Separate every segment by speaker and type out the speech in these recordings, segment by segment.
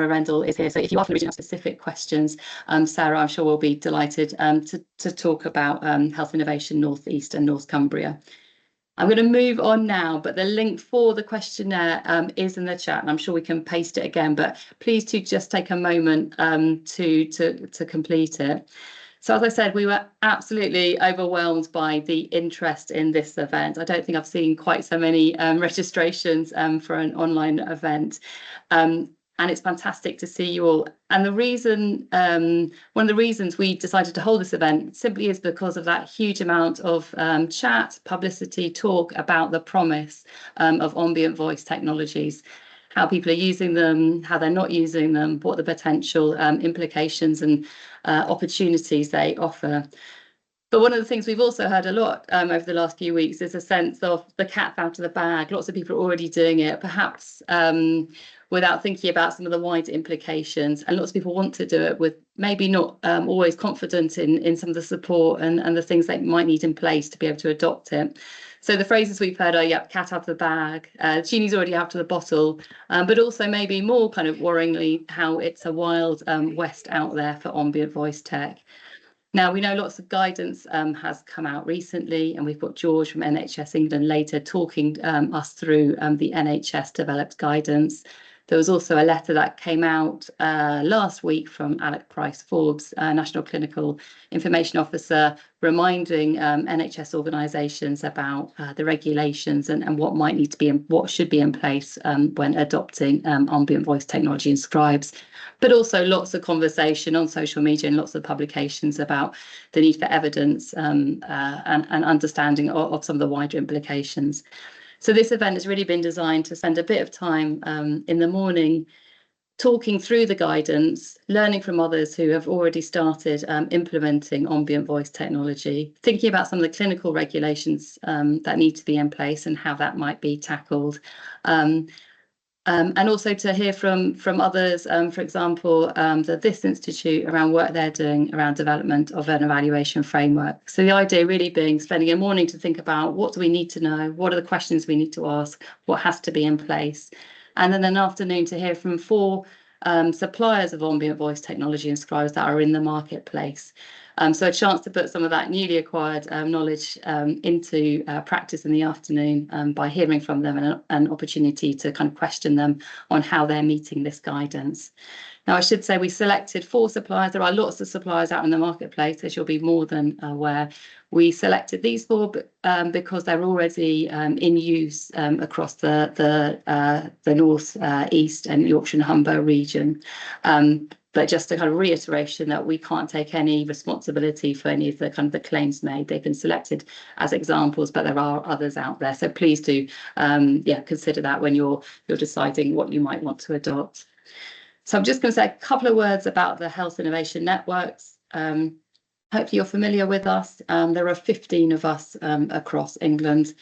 Speaker 1: Rendell is here. So if you are going to have specific questions, Sarah, I'm sure will be delighted to talk about Health Innovation North East and North Cumbria. I'm going to move on now, but the link for the questionnaire is in the chat, and I'm sure we can paste it again, but please do just take a moment to complete it. So as I said, we were absolutely overwhelmed by the interest in this event. I don't think I've seen quite so many registrations for an online event. And it's fantastic to see you all. And the reason, one of the reasons we decided to hold this event simply is because of that huge amount of chat, publicity, talk about the promise of ambient voice technologies, how people are using them, how they're not using them, what the potential implications and opportunities they offer. But one of the things we've also heard a lot over the last few weeks is a sense of the cat's out of the bag. Lots of people are already doing it, perhaps without thinking about some of the wider implications. And lots of people want to do it with maybe not always confident in some of the support and the things they might need in place to be able to adopt it. So the phrases we've heard are, yeah, cat out of the bag, genie's already out of the bottle, but also maybe more kind of worryingly how it's a wild west out there for ambient voice tech. Now, we know lots of guidance has come out recently, and we've got George from NHS England later talking us through the NHS developed guidance. There was also a letter that came out last week from Alec Price-Forbes, National Clinical Information Officer, reminding NHS organisations about the regulations and what might need to be what should be in place when adopting ambient voice technology and scribes. But also lots of conversation on social media and lots of publications about the need for evidence and understanding of some of the wider implications. So this event has really been designed to spend a bit of time in the morning talking through the guidance, learning from others who have already started implementing ambient voice technology, thinking about some of the clinical regulations that need to be in place and how that might be tackled. And also to hear from others, for example, the This Institute around work they're doing around development of an evaluation framework. So the idea really being spending a morning to think about what do we need to know, what are the questions we need to ask, what has to be in place, and then an afternoon to hear from 4 suppliers of ambient voice technology and scribes that are in the marketplace. So a chance to put some of that newly acquired knowledge into practice in the afternoon by hearing from them and an opportunity to kind of question them on how they're meeting this guidance. Now, I should say we selected 4 suppliers. There are lots of suppliers out in the marketplace, as you'll be more than aware. We selected these 4 because they're already in use across the North East and Yorkshire and Humber region. But just a kind of reiteration that we can't take any responsibility for any of the kind of the claims made. They've been selected as examples, but there are others out there. So please do, consider that when you're deciding what you might want to adopt. So I'm just going to say a couple of words about the Health Innovation Networks. Hopefully you're familiar with us. There are 15 of us across England.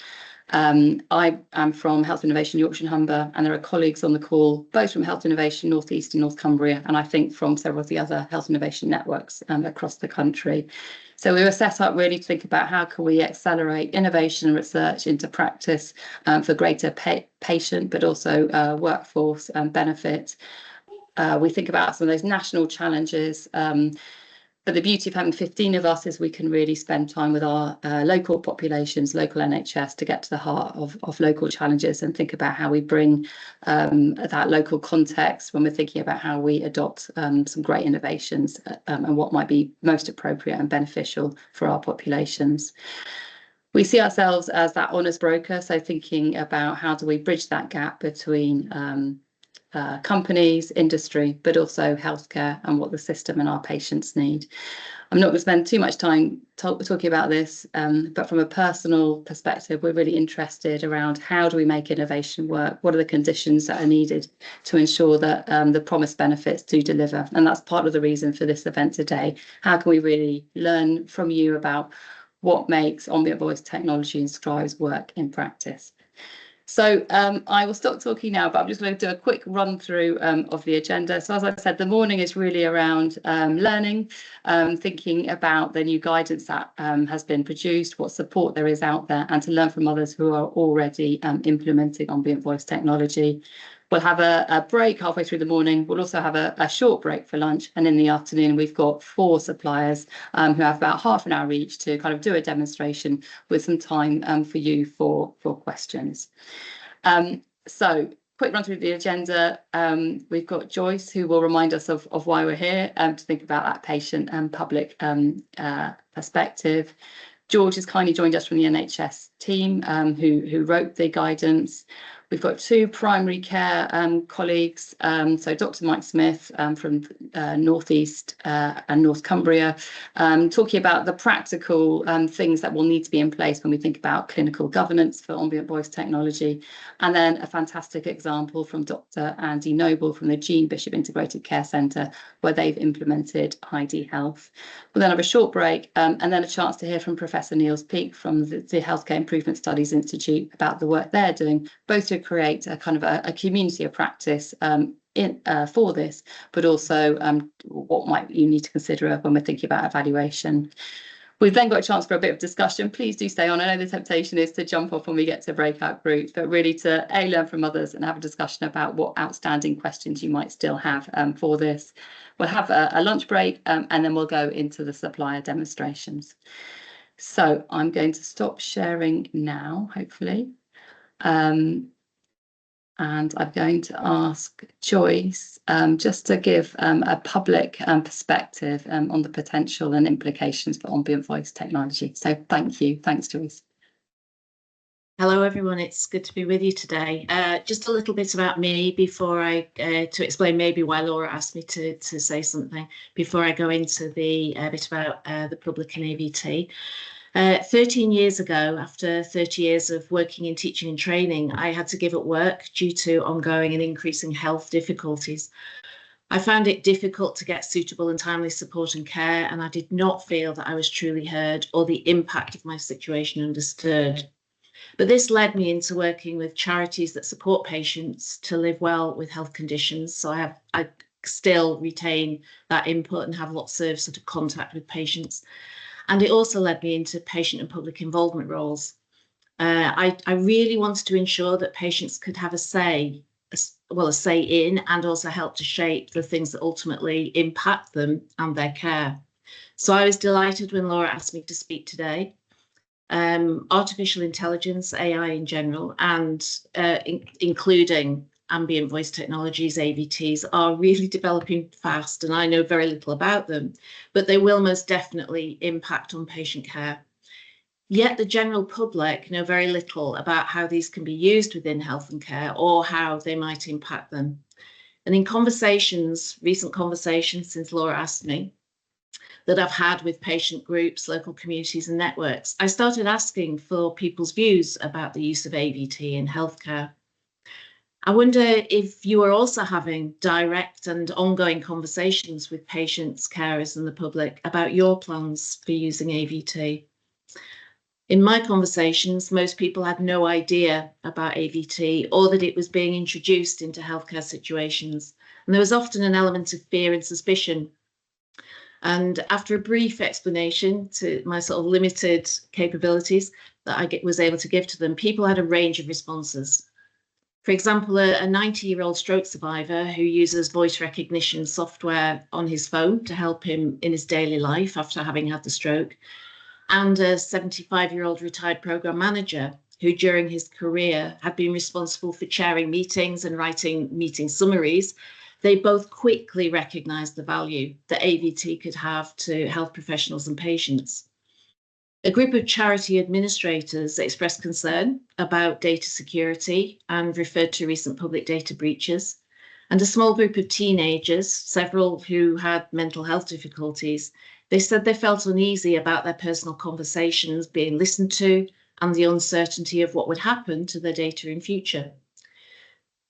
Speaker 1: I am from Health Innovation Yorkshire and Humber, and there are colleagues on the call, both from Health Innovation North East and North Cumbria, and I think from several of the other health innovation networks across the country. So we were set up really to think about how can we accelerate innovation and research into practice for greater patient, but also workforce benefit. We think about some of those national challenges. But the beauty of having 15 of us is we can really spend time with our local populations, local NHS, to get to the heart of local challenges and think about how we bring that local context when we're thinking about how we adopt some great innovations and what might be most appropriate and beneficial for our populations. We see ourselves as that honest broker, so thinking about how do we bridge that gap between companies, industry, but also healthcare and what the system and our patients need. I'm not going to spend too much time talking about this, but from a personal perspective, we're really interested around how do we make innovation work? What are the conditions that are needed to ensure that the promised benefits do deliver? And that's part of the reason for this event today. How can we really learn from you about what makes ambient voice technology and scribes work in practice? So I will stop talking now, but I'm just going to do a quick run through of the agenda. So as I said, the morning is really around learning, thinking about the new guidance that has been produced, what support there is out there, and to learn from others who are already implementing ambient voice technology. We'll have a break halfway through the morning. We'll also have a short break for lunch. And in the afternoon, we've got 4 suppliers who have about half an hour each to kind of do a demonstration with some time for you for questions. So quick run through the agenda. We've got Joyce, who will remind us of why we're here, to think about that patient and public perspective. George has kindly joined us from the NHS team, who wrote the guidance. We've got 2 primary care colleagues, so Dr. Mike Smith from North East and North Cumbria, talking about the practical things that will need to be in place when we think about clinical governance for ambient voice technology. And then a fantastic example from Dr. Andy Noble from the Jean Bishop Integrated Care Centre, where they've implemented ID Health. We'll then have a short break and then a chance to hear from Professor Niels Peake from the Healthcare Improvement Studies Institute about the work they're doing, both to create a kind of a community of practice for this, but also what might you need to consider when we're thinking about evaluation. We've then got a chance for a bit of discussion. Please do stay on. I know the temptation is to jump off when we get to breakout groups, but really to learn from others and have a discussion about what outstanding questions you might still have for this. We'll have a lunch break and then we'll go into the supplier demonstrations. So I'm going to stop sharing now, hopefully. And I'm going to ask Joyce just to give a public perspective on the potential and implications for ambient voice technology. So thank you. Thanks, Joyce.
Speaker 2: Hello, everyone. It's good to be with you today. Just a little bit about me before I, to explain maybe why Laura asked me to say something, before I go into the bit about the public and AVT. 13 years ago, after 30 years of working in teaching and training, I had to give up work due to ongoing and increasing health difficulties. I found it difficult to get suitable and timely support and care, and I did not feel that I was truly heard or the impact of my situation understood. But this led me into working with charities that support patients to live well with health conditions. So I still retain that input and have lots of sort of contact with patients. And it also led me into patient and public involvement roles. I really wanted to ensure that patients could have a say in and also help to shape the things that ultimately impact them and their care. So I was delighted when Laura asked me to speak today. Artificial intelligence, AI in general, and including ambient voice technologies, AVTs, are really developing fast, and I know very little about them, but they will most definitely impact on patient care. Yet the general public know very little about how these can be used within health and care or how they might impact them. And in recent conversations since Laura asked me, that I've had with patient groups, local communities and networks, I started asking for people's views about the use of AVT in healthcare. I wonder if you are also having direct and ongoing conversations with patients, carers and the public about your plans for using AVT. In my conversations, most people had no idea about AVT or that it was being introduced into healthcare situations. And there was often an element of fear and suspicion. And after a brief explanation to my sort of limited capabilities that I was able to give to them, people had a range of responses. For example, a 90-year-old stroke survivor who uses voice recognition software on his phone to help him in his daily life after having had the stroke, and a 75-year-old retired program manager who during his career had been responsible for chairing meetings and writing meeting summaries. They both quickly recognised the value that AVT could have to health professionals and patients. A group of charity administrators expressed concern about data security and referred to recent public data breaches. And a small group of teenagers, several who had mental health difficulties, they said they felt uneasy about their personal conversations being listened to and the uncertainty of what would happen to their data in future.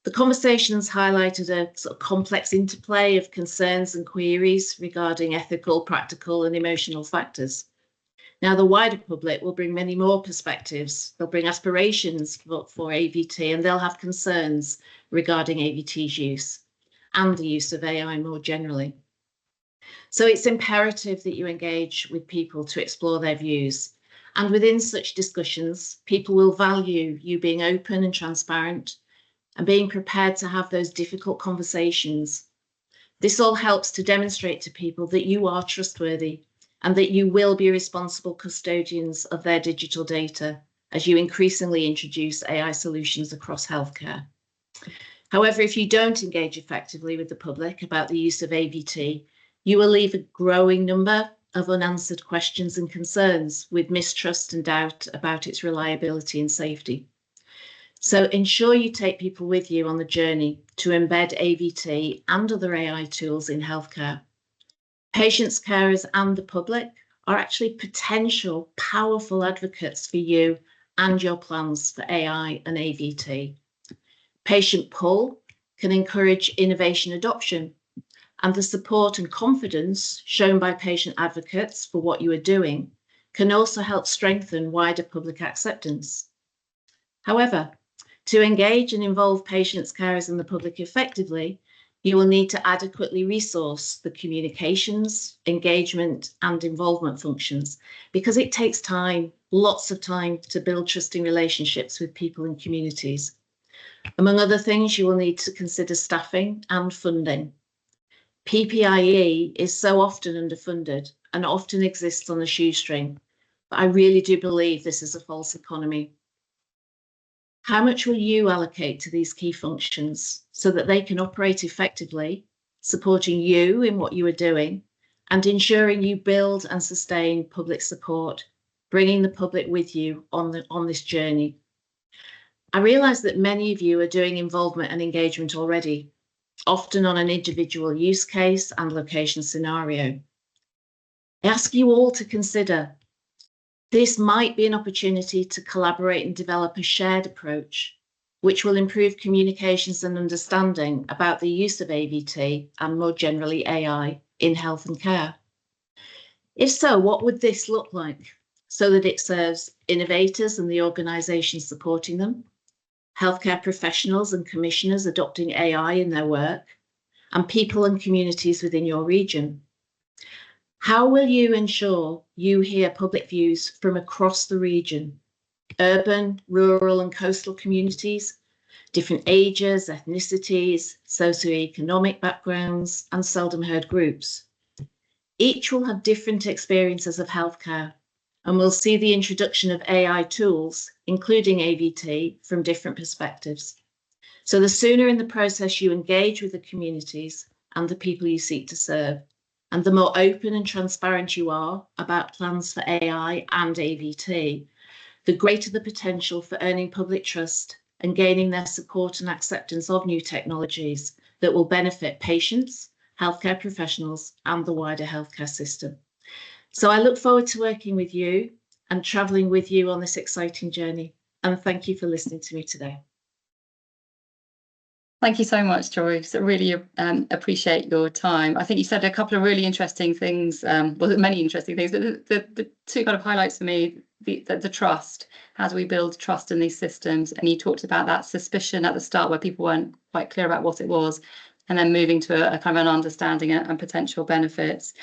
Speaker 2: The conversations highlighted a sort of complex interplay of concerns and queries regarding ethical, practical and emotional factors. Now, the wider public will bring many more perspectives. They'll bring aspirations for AVT, and they'll have concerns regarding AVT's use and the use of AI more generally. So it's imperative that you engage with people to explore their views. And within such discussions, people will value you being open and transparent, and being prepared to have those difficult conversations. This all helps to demonstrate to people that you are trustworthy and that you will be responsible custodians of their digital data as you increasingly introduce AI solutions across healthcare. However, if you don't engage effectively with the public about the use of AVT, you will leave a growing number of unanswered questions and concerns with mistrust and doubt about its reliability and safety. So ensure you take people with you on the journey to embed AVT and other AI tools in healthcare. Patients, carers, and the public are actually potential powerful advocates for you and your plans for AI and AVT. Patient pull can encourage innovation adoption, and the support and confidence shown by patient advocates for what you are doing can also help strengthen wider public acceptance. However, to engage and involve patients, carers, and the public effectively, you will need to adequately resource the communications, engagement, and involvement functions, because it takes time, lots of time, to build trusting relationships with people and communities. Among other things, you will need to consider staffing and funding. PPIE is so often underfunded and often exists on a shoestring, but I really do believe this is a false economy. How much will you allocate to these key functions so that they can operate effectively, supporting you in what you are doing and ensuring you build and sustain public support, bringing the public with you on this journey? I realise that many of you are doing involvement and engagement already, often on an individual use case and location scenario. I ask you all to consider this might be an opportunity to collaborate and develop a shared approach, which will improve communications and understanding about the use of AVT and more generally AI in health and care. If so, what would this look like so that it serves innovators and the organisations supporting them, healthcare professionals and commissioners adopting AI in their work, and people and communities within your region? How will you ensure you hear public views from across the region, urban, rural, and coastal communities, different ages, ethnicities, socioeconomic backgrounds, and seldom heard groups? Each will have different experiences of healthcare and will see the introduction of AI tools, including AVT, from different perspectives. So the sooner in the process you engage with the communities and the people you seek to serve, and the more open and transparent you are about plans for AI and AVT, the greater the potential for earning public trust and gaining their support and acceptance of new technologies that will benefit patients, healthcare professionals, and the wider healthcare system. So I look forward to working with you and travelling with you on this exciting journey. And thank you for listening to me today.
Speaker 1: Thank you so much, Joyce. I really appreciate your time. I think you said a couple of really interesting things, well, many interesting things, but the two kind of highlights for me, the trust. How do we build trust in these systems? And you talked about that suspicion at the start where people weren't quite clear about what it was, and then moving to a kind of an understanding and potential benefits.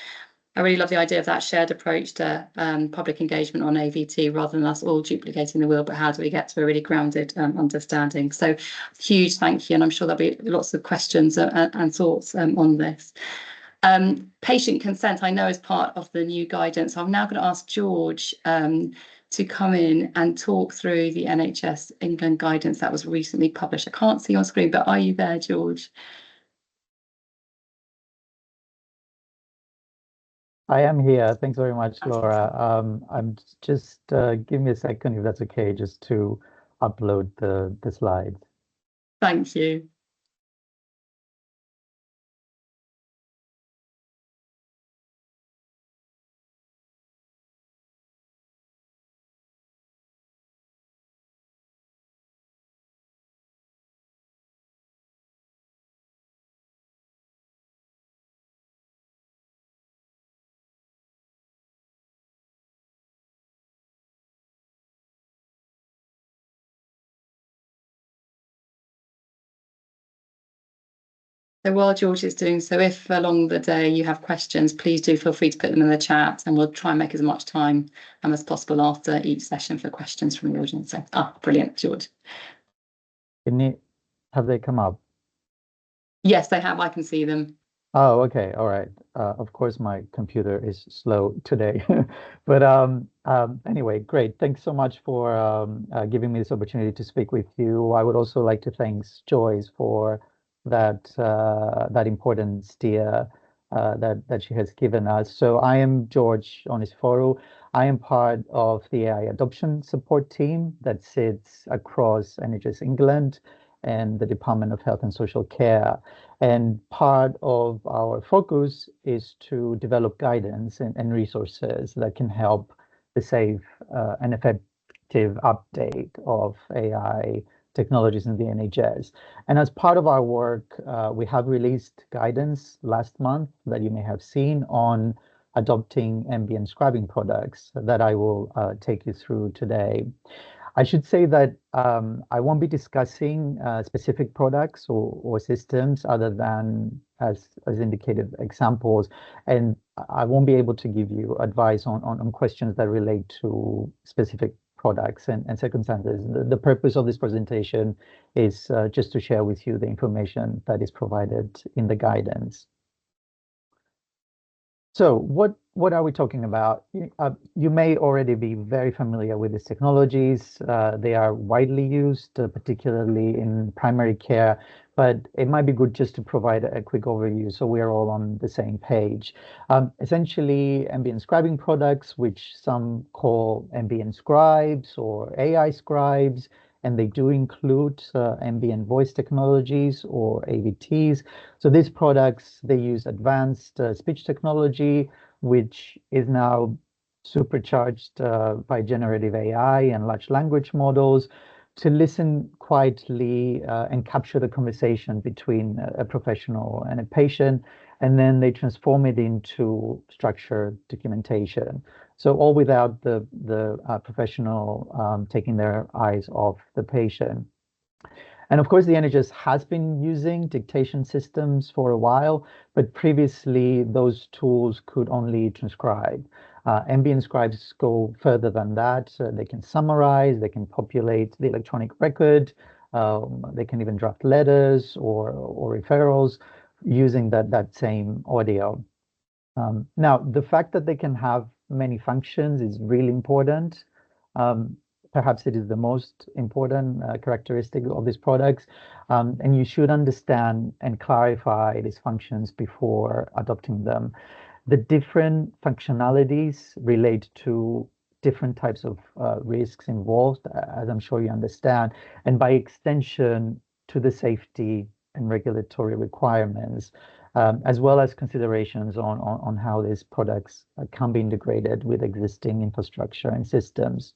Speaker 1: I really love the idea of that shared approach to public engagement on AVT, rather than us all duplicating the wheel, but how do we get to a really grounded understanding? So huge thank you, and I'm sure there'll be lots of questions and thoughts on this. Patient consent, I know, is part of the new guidance. I'm now going to ask George to come in and talk through the NHS England guidance that was recently published. I can't see on screen, but are you there, George?
Speaker 3: I am here. Thanks very much, Laura. I'm just give me a second, if that's okay, just to upload the slides.
Speaker 1: Thank you. So while George is doing so, if along the day you have questions, please do feel free to put them in the chat, and we'll try and make as much time as possible after each session for questions from the audience. So, brilliant, George.
Speaker 3: Can Have they come up?
Speaker 1: Yes, they have. I can see them.
Speaker 3: Oh, okay. All right. Of course, my computer is slow today. But anyway, great. Thanks so much for giving me this opportunity to speak with you. I would also like to thank Joyce for that important steer that she has given us. So I am George Onisiforou. I am part of the AI adoption support team that sits across NHS England and the Department of Health and Social Care. And part of our focus is to develop guidance and resources that can help the safe and effective update of AI technologies in the NHS. And as part of our work, we have released guidance last month that you may have seen on adopting ambient scribing products that I will take you through today. I should say that I won't be discussing specific products or systems other than as indicated examples, and I won't be able to give you advice on questions that relate to specific products and circumstances. The purpose of this presentation is just to share with you the information that is provided in the guidance. So what are we talking about? You may already be very familiar with these technologies. They are widely used, particularly in primary care, but it might be good just to provide a quick overview so we are all on the same page. Essentially, ambient scribing products, which some call ambient scribes or AI scribes, and they do include ambient voice technologies or AVTs. So these products, they use advanced speech technology, which is now supercharged by generative AI and large language models to listen quietly and capture the conversation between a professional and a patient, and then they transform it into structured documentation. So all without the professional taking their eyes off the patient. And of course, the NHS has been using dictation systems for a while, but previously those tools could only transcribe. Ambient scribes go further than that. They can summarize, they can populate the electronic record, they can even draft letters or referrals using that same audio. Now, the fact that they can have many functions is really important. Perhaps it is the most important characteristic of these products. And you should understand and clarify these functions before adopting them. The different functionalities relate to different types of risks involved, as I'm sure you understand, and by extension to the safety and regulatory requirements, as well as considerations on how these products can be integrated with existing infrastructure and systems.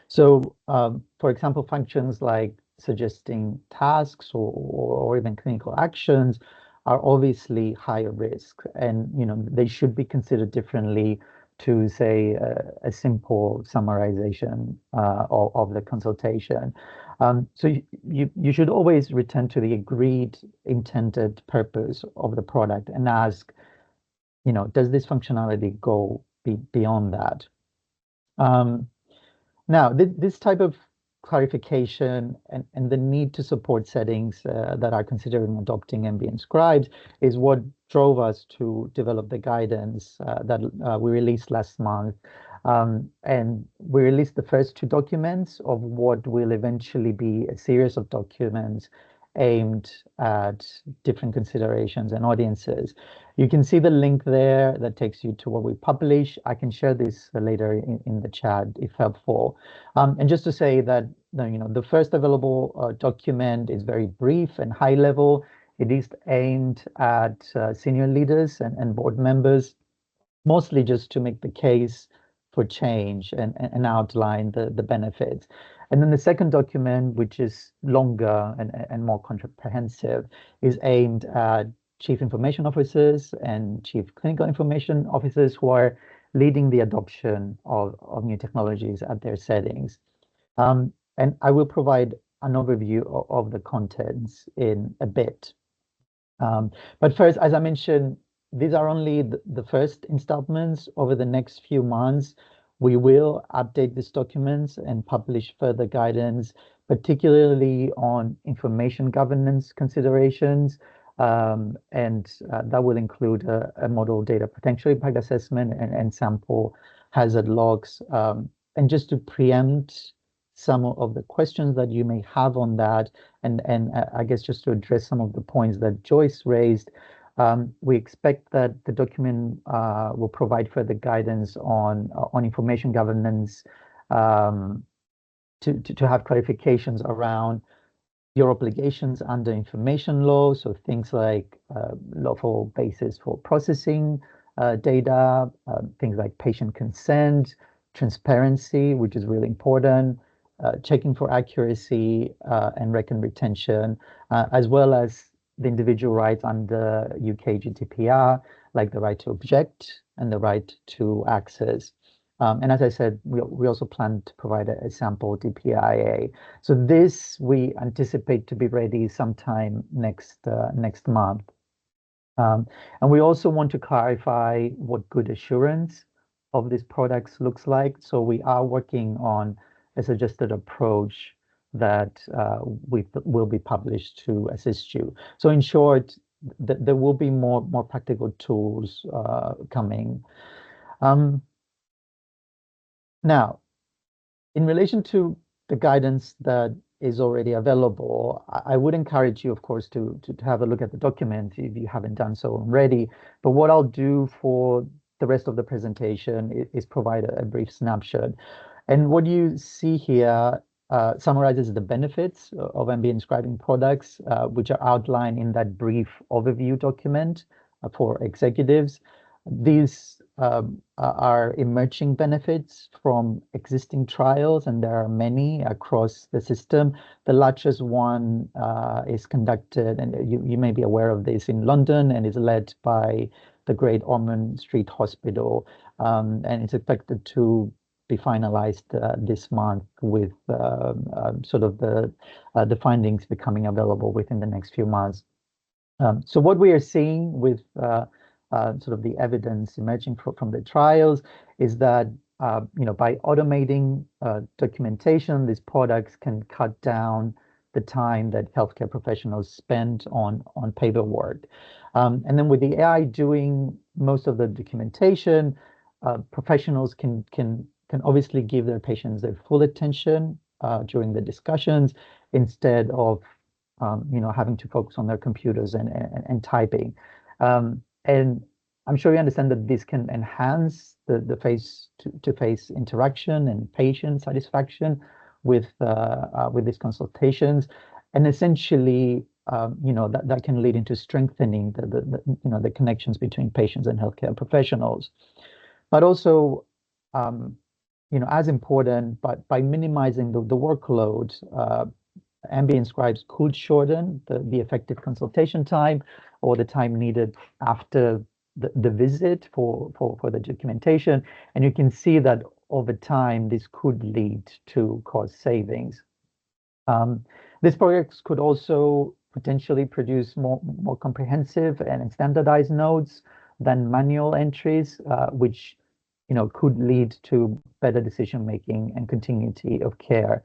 Speaker 3: So, for example, functions like suggesting tasks or even clinical actions are obviously higher risk, and they should be considered differently to, say, a simple summarization of the consultation. So you should always return to the agreed intended purpose of the product and ask, does this functionality go beyond that? Now, this type of clarification and the need to support settings that are considering adopting ambient scribes is what drove us to develop the guidance that we released last month. And we released the first two documents of what will eventually be a series of documents aimed at different considerations and audiences. You can see the link there that takes you to what we publish. I can share this later in the chat if helpful. And just to say that the first available document is very brief and high level. It is aimed at senior leaders and board members, mostly just to make the case for change and outline the benefits. And then the second document, which is longer and more comprehensive, is aimed at chief information officers and chief clinical information officers who are leading the adoption of new technologies at their settings. And I will provide an overview of the contents in a bit. But first, as I mentioned, these are only the first installments. Over the next few months, we will update these documents and publish further guidance, particularly on information governance considerations. That will include a model data potential impact assessment and sample hazard logs. And just to preempt some of the questions that you may have on that, and I guess just to address some of the points that Joyce raised, we expect that the document will provide further guidance on information governance, to have clarifications around your obligations under information law, so things like lawful basis for processing data, things like patient consent, transparency, which is really important, checking for accuracy and record retention, as well as the individual rights under UK GDPR, like the right to object and the right to access. And as I said, we also plan to provide a sample DPIA. So this we anticipate to be ready sometime next month. And we also want to clarify what good assurance of these products looks like. So we are working on a suggested approach that will be published to assist you. So in short, there will be more practical tools coming. Now, in relation to the guidance that is already available, I would encourage you, of course, to have a look at the document if you haven't done so already. But what I'll do for the rest of the presentation is provide a brief snapshot. And what you see here summarizes the benefits of ambient scribing products, which are outlined in that brief overview document for executives. These are emerging benefits from existing trials, and there are many across the system. The largest one is conducted, and you may be aware of this, in London, and is led by the Great Ormond Street Hospital, and it's expected to be finalized this month, with sort of the findings becoming available within the next few months. So what we are seeing with sort of the evidence emerging from the trials is that by automating documentation, these products can cut down the time that healthcare professionals spend on paperwork. And then with the AI doing most of the documentation, professionals can obviously give their patients their full attention during the discussions, instead of having to focus on their computers and typing. And I'm sure you understand that this can enhance the face-to-face interaction and patient satisfaction with these consultations, and essentially, that can lead into strengthening the connections between patients and healthcare professionals. But also, as important, but by minimizing the workload, ambient scribes could shorten the effective consultation time, or the time needed after the visit for the documentation. And you can see that over time, this could lead to cost savings. These projects could also potentially produce more comprehensive and standardized notes than manual entries, which could lead to better decision making and continuity of care.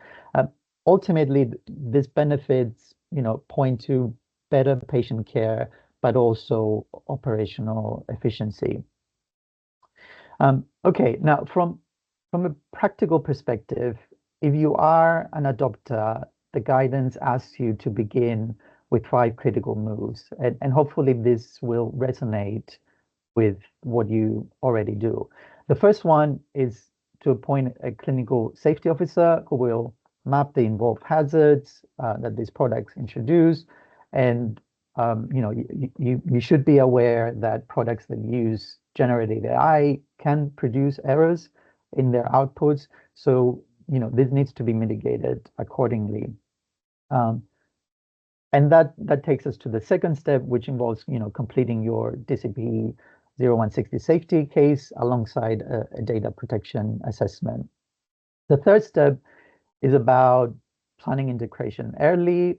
Speaker 3: Ultimately, these benefits point to better patient care, but also operational efficiency. Okay, now from a practical perspective, if you are an adopter, the guidance asks you to begin with 5 critical moves, and hopefully this will resonate with what you already do. The first one is to appoint a clinical safety officer who will map the involved hazards that these products introduce. And you should be aware that products that use generative AI can produce errors in their outputs. So this needs to be mitigated accordingly. And that takes us to the second step, which involves completing your DCP 0160 safety case alongside a data protection assessment. The third step is about planning integration early,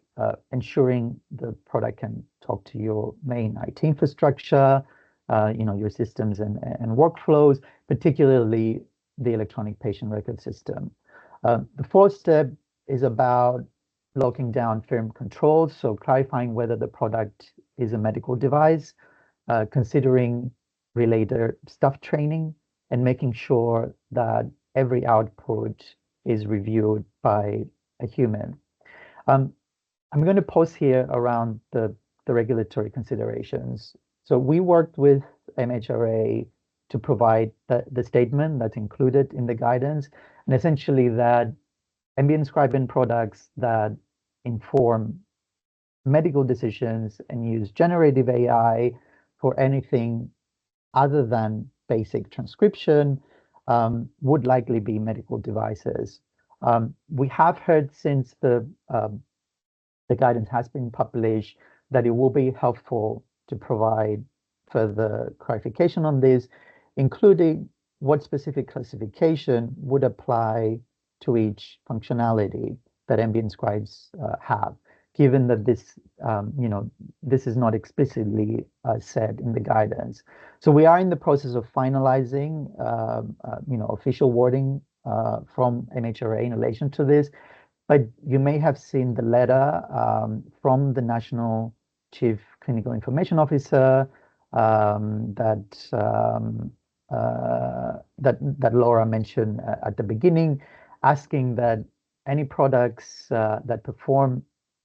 Speaker 3: ensuring the product can talk to your main IT infrastructure, your systems and workflows, particularly the electronic patient record system. The fourth step is about locking down firm controls, so clarifying whether the product is a medical device, considering related staff training, and making sure that every output is reviewed by a human. I'm going to pause here around the regulatory considerations. So we worked with MHRA to provide the statement that's included in the guidance, and essentially that ambient scribing products that inform medical decisions and use generative AI for anything other than basic transcription would likely be medical devices. We have heard since the guidance has been published that it will be helpful to provide further clarification on this, including what specific classification would apply to each functionality that ambient scribes have, given that this, this is not explicitly said in the guidance. So we are in the process of finalizing, official wording from MHRA in relation to this. But you may have seen the letter from the National Chief Clinical Information Officer that Laura mentioned at the beginning, asking that any products that perform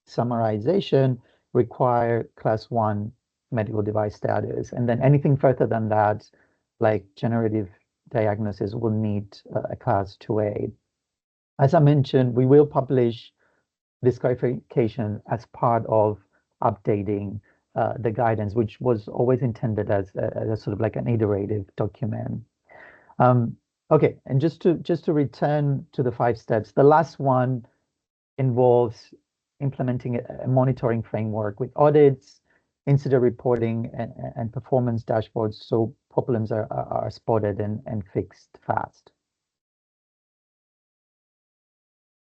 Speaker 3: summarization require Class 1 medical device status. And then anything further than that, like generative diagnosis, will need a Class 2A. As I mentioned, we will publish this clarification as part of updating the guidance, which was always intended as a sort of like an iterative document. Okay, and just to return to the 5 steps, the last one involves implementing a monitoring framework with audits, incident reporting, and performance dashboards, so problems are spotted and fixed fast.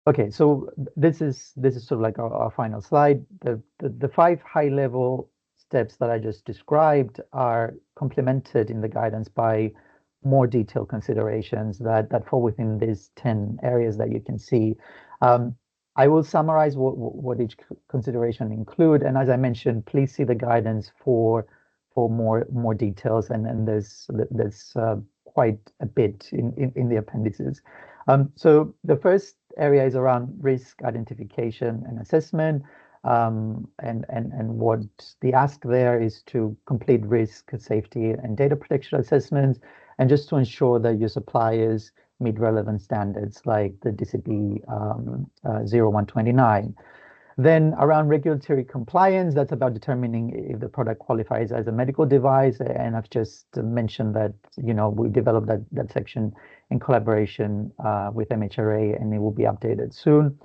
Speaker 3: Okay, so this is sort of like our final slide. The 5 high-level steps that I just described are complemented in the guidance by more detailed considerations that fall within these 10 areas that you can see. I will summarize what each consideration include, and as I mentioned, please see the guidance for more details, and there's quite a bit in the appendices. So the first area is around risk identification and assessment, and what the ask there is to complete risk, safety, and data protection assessments, and just to ensure that your suppliers meet relevant standards like the DCP 0129. Then around regulatory compliance, that's about determining if the product qualifies as a medical device. And I've just mentioned that, we developed that section in collaboration with MHRA, and it will be updated soon.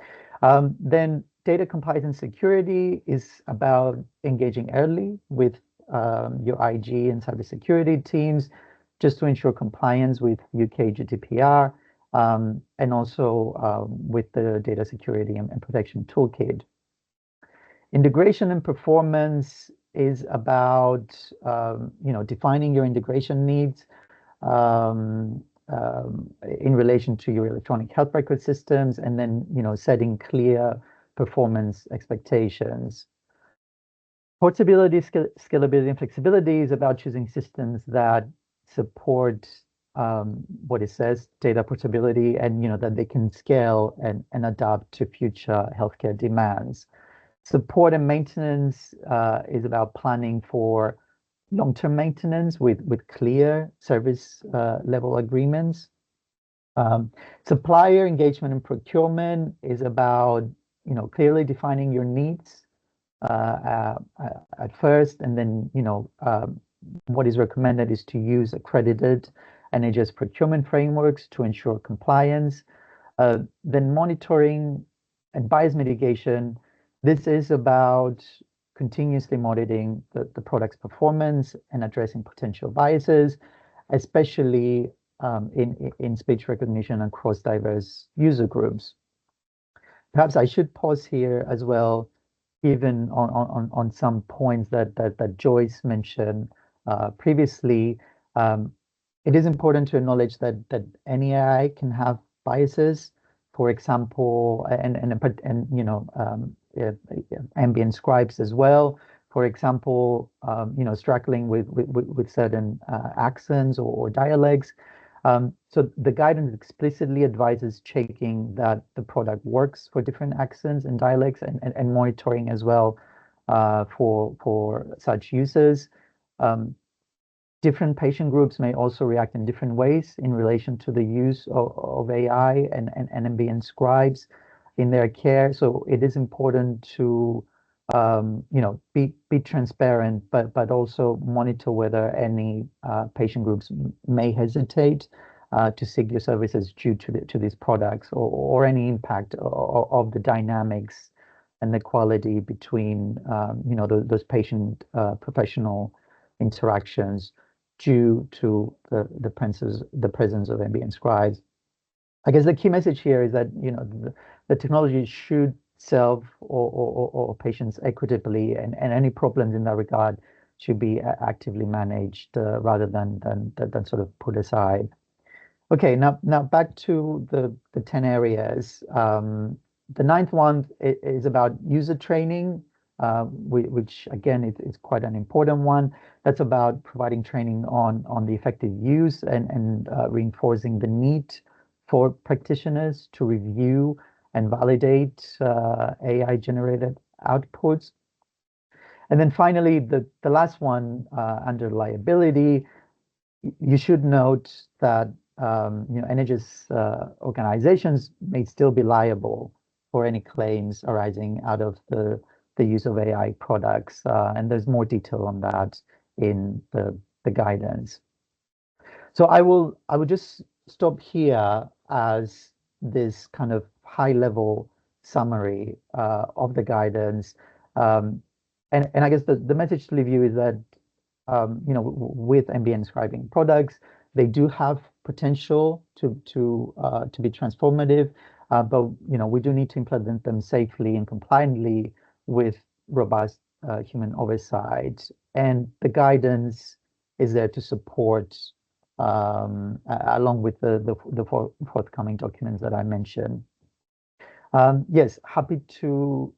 Speaker 3: Then data compliance and security is about engaging early with your IG and cybersecurity teams, just to ensure compliance with UK GDPR, and also with the data security and protection toolkit. Integration and performance is about, defining your integration needs in relation to your electronic health record systems, and then, setting clear performance expectations. Portability, scalability, and flexibility is about choosing systems that support what it says, data portability, and that they can scale and adapt to future healthcare demands. Support and maintenance is about planning for long-term maintenance with clear service level agreements. Supplier engagement and procurement is about clearly defining your needs at first, and then what is recommended is to use accredited NHS procurement frameworks to ensure compliance. Then monitoring and bias mitigation. This is about continuously monitoring the product's performance and addressing potential biases, especially in speech recognition across diverse user groups. Perhaps I should pause here as well, even on some points that Joyce mentioned previously. It is important to acknowledge that any AI can have biases for example, and you know, ambient scribes as well. For example, you know, struggling with certain accents or dialects. So the guidance explicitly advises checking that the product works for different accents and dialects, and monitoring as well for such users. Different patient groups may also react in different ways in relation to the use of AI and ambient scribes in their care. So it is important to you know, be transparent, but also monitor whether any patient groups may hesitate to seek your services due to these products, or any impact of the dynamics and the quality between you know, those patient professional interactions due to the presence of ambient scribes. I guess the key message here is that, you know, the technology should serve all patients equitably, and any problems in that regard should be actively managed rather than sort of put aside. Okay, now back to the 10 areas. The ninth one is about user training, which again is quite an important one. That's about providing training on the effective use and reinforcing the need for practitioners to review and validate AI-generated outputs. And then finally, the last one, under liability, you should note that you know, NHS organizations may still be liable for any claims arising out of the use of AI products, and there's more detail on that in the guidance. So I will just stop here as this kind of high-level summary of the guidance, and I guess the message to leave you is that you know, with ambient scribing products, they do have potential to be transformative, but you know, we do need to implement them safely and compliantly with robust human oversight, and the guidance is there to support along with the forthcoming documents that I mentioned. Yes, happy to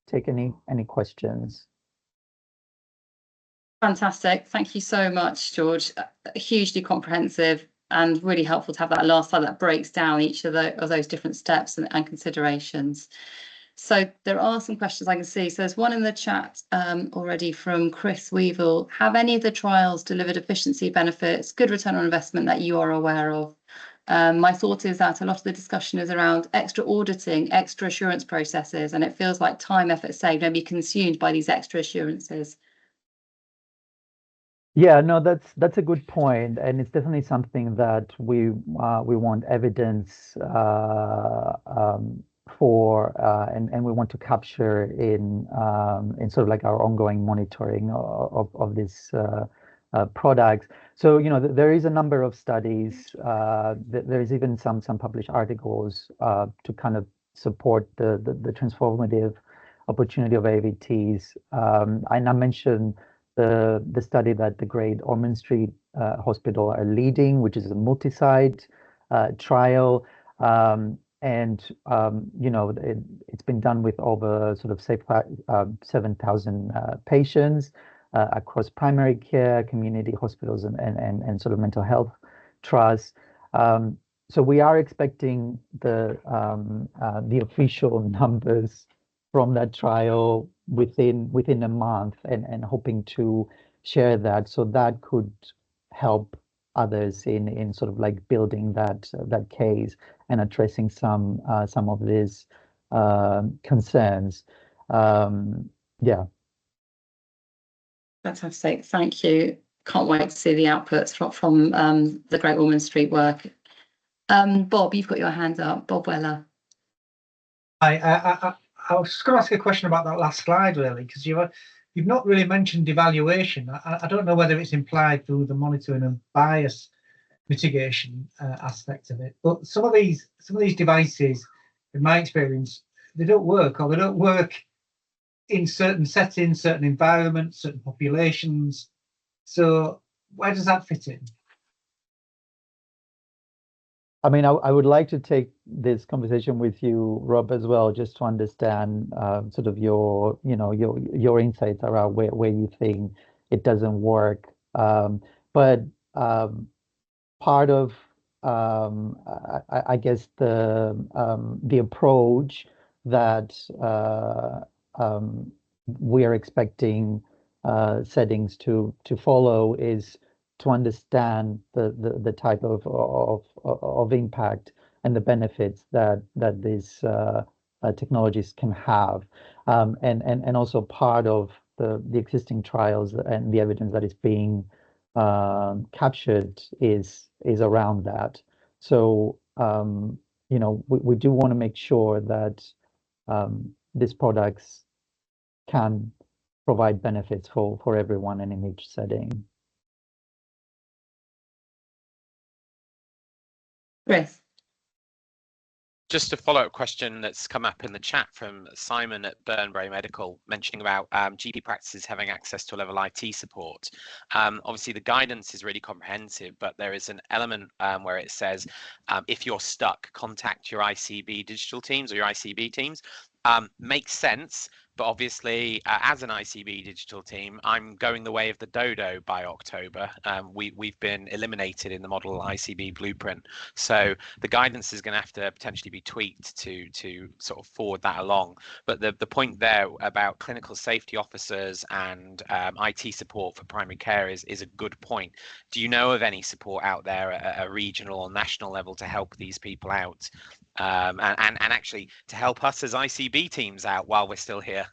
Speaker 3: take any questions.
Speaker 1: Fantastic. Thank you so much, George. Hugely comprehensive and really helpful to have that last slide that breaks down each of those different steps and considerations. So there are some questions I can see. So there's one in the chat already from Chris Weevil. Have any of the trials delivered efficiency benefits, good return on investment that you are aware of? My thought is that a lot of the discussion is around extra auditing, extra assurance processes, and it feels like time, effort saved may be consumed by these extra assurances.
Speaker 3: Yeah, no, that's a good point, and it's definitely something that we want evidence for, and we want to capture in sort of like our ongoing monitoring of these products. So you know, there is a number of studies. There is even some published articles to kind of support the transformative opportunity of AVTs. And I mentioned the study that the Great Ormond Street Hospital are leading, which is a multi-site trial, and you know, it's been done with over sort of 7,000 patients across primary care, community hospitals, and sort of mental health trusts. So we are expecting the official numbers from that trial within a month, and hoping to share that, so that could help others in sort of like building that case and addressing some of these concerns. Yeah.
Speaker 1: Fantastic, thank you. Can't wait to see the outputs from the Great Ormond Street work. Bob, you've got your hand up. Bob Weller.
Speaker 4: I was just going to ask a question about that last slide, really, because you've not really mentioned evaluation. I don't know whether it's implied through the monitoring and bias mitigation aspect of it, but some of these devices, in my experience, they don't work, or they don't work in certain settings, certain environments, certain populations. So where does that fit in?
Speaker 3: I mean, I would like to take this conversation with you, Rob, as well, just to understand sort of your, your insights around where you think it doesn't work. But part of, I guess, the approach that we are expecting settings to follow is to understand the type of impact and the benefits that these technologies can have, and also part of the existing trials and the evidence that is being captured is around that. So we do want to make sure that these products can provide benefits for everyone and in each setting.
Speaker 1: Chris.
Speaker 5: Just a follow-up question that's come up in the chat from Simon at Burnbury Medical, mentioning about GP practices having access to a level IT support. Obviously, the guidance is really comprehensive, but there is an element where it says, if you're stuck, contact your ICB digital teams or your ICB teams. Makes sense, but obviously, as an ICB digital team, I'm going the way of the dodo by October. We've been eliminated in the model ICB blueprint, so the guidance is going to have to potentially be tweaked to sort of forward that along. But the point there about clinical safety officers and IT support for primary care is a good point. Do you know of any support out there at a regional or national level to help these people out? And actually to help us as ICB teams out while we're still here?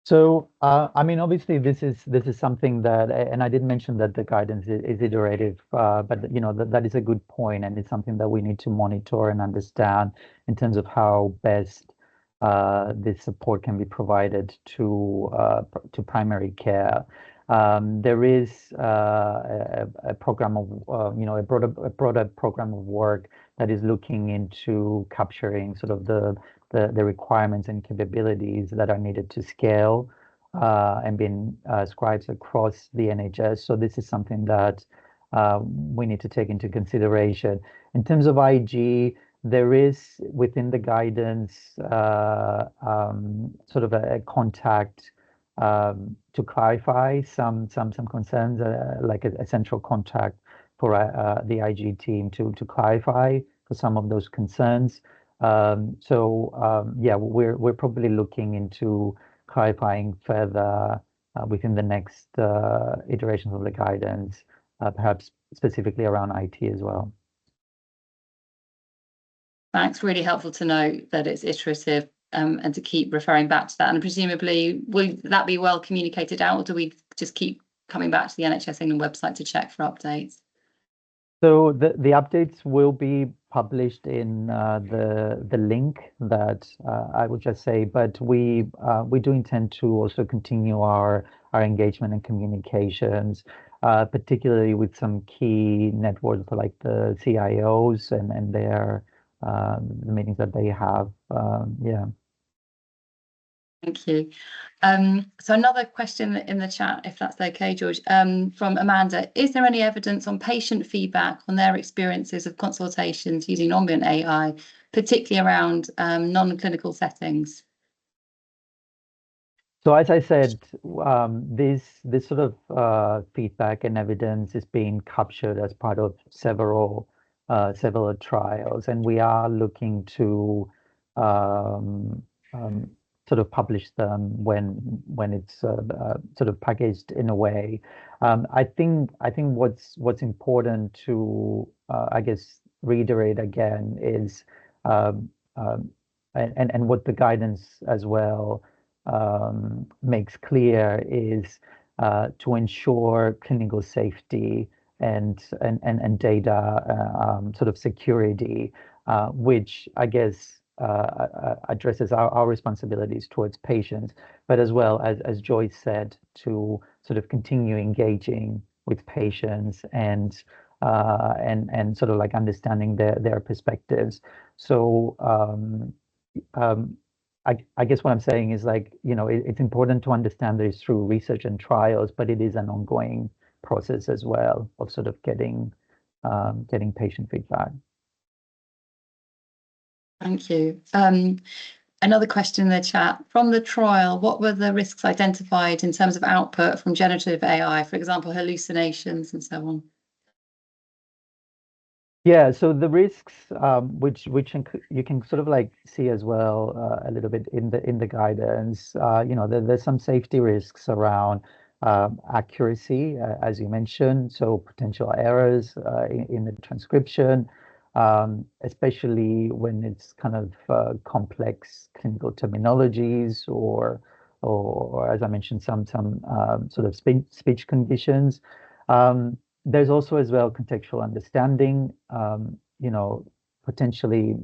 Speaker 3: So, I mean, obviously, this is something that, and I did mention that the guidance is iterative, but that is a good point, and it's something that we need to monitor and understand in terms of how best this support can be provided to primary care. There is a program of a broader program of work that is looking into capturing sort of the requirements and capabilities that are needed to scale ambient scribes across the NHS. So this is something that we need to take into consideration. In terms of IG, there is within the guidance sort of a contact to clarify some concerns, like a central contact for the IG team to clarify for some of those concerns. Yeah, we're probably looking into clarifying further within the next iterations of the guidance, perhaps specifically around IT as well.
Speaker 1: Thanks. Really helpful to know that it's iterative and to keep referring back to that. And presumably, will that be well communicated out, or do we just keep coming back to the NHS England website to check for updates?
Speaker 3: So the updates will be published in the link that I would just say, but we do intend to also continue our engagement and communications, particularly with some key networks like the CIOs and their the meetings that they have. Yeah.
Speaker 1: Thank you. So another question in the chat, if that's okay, George, from Amanda. Is there any evidence on patient feedback on their experiences of consultations using ambient AI, particularly around non-clinical settings?
Speaker 3: So as I said, this sort of feedback and evidence is being captured as part of several trials, and we are looking to sort of publish them when it's sort of packaged in a way. I think what's important to I guess reiterate again is and what the guidance as well makes clear is to ensure clinical safety and data sort of security, which I guess addresses our responsibilities towards patients, but as well as Joyce said, to sort of continue engaging with patients and sort of like understanding their perspectives. So I guess what I'm saying is, like, it's important to understand this through research and trials, but it is an ongoing process as well of sort of getting patient feedback.
Speaker 1: Thank you. Another question in the chat. From the trial, what were the risks identified in terms of output from generative AI, for example, hallucinations and so on?
Speaker 3: Yeah, so the risks, which you can sort of like see as well a little bit in the guidance. There's some safety risks around accuracy, as you mentioned, so potential errors in the transcription, especially when it's kind of complex clinical terminologies or as I mentioned, some sort of speech conditions. There's also as well contextual understanding, potentially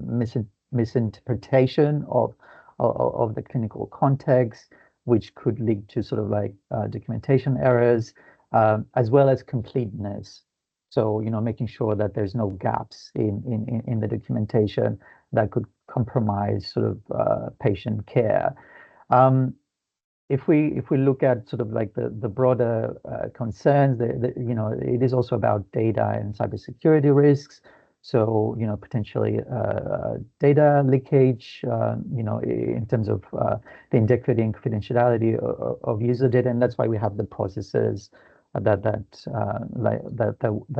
Speaker 3: misinterpretation of the clinical context, which could lead to sort of like documentation errors, as well as completeness. So, making sure that there's no gaps in the documentation that could compromise sort of patient care. If we look at sort of like the broader concerns, it is also about data and cybersecurity risks. So, potentially data leakage, in terms of the integrity and confidentiality of user data, and that's why we have the processes that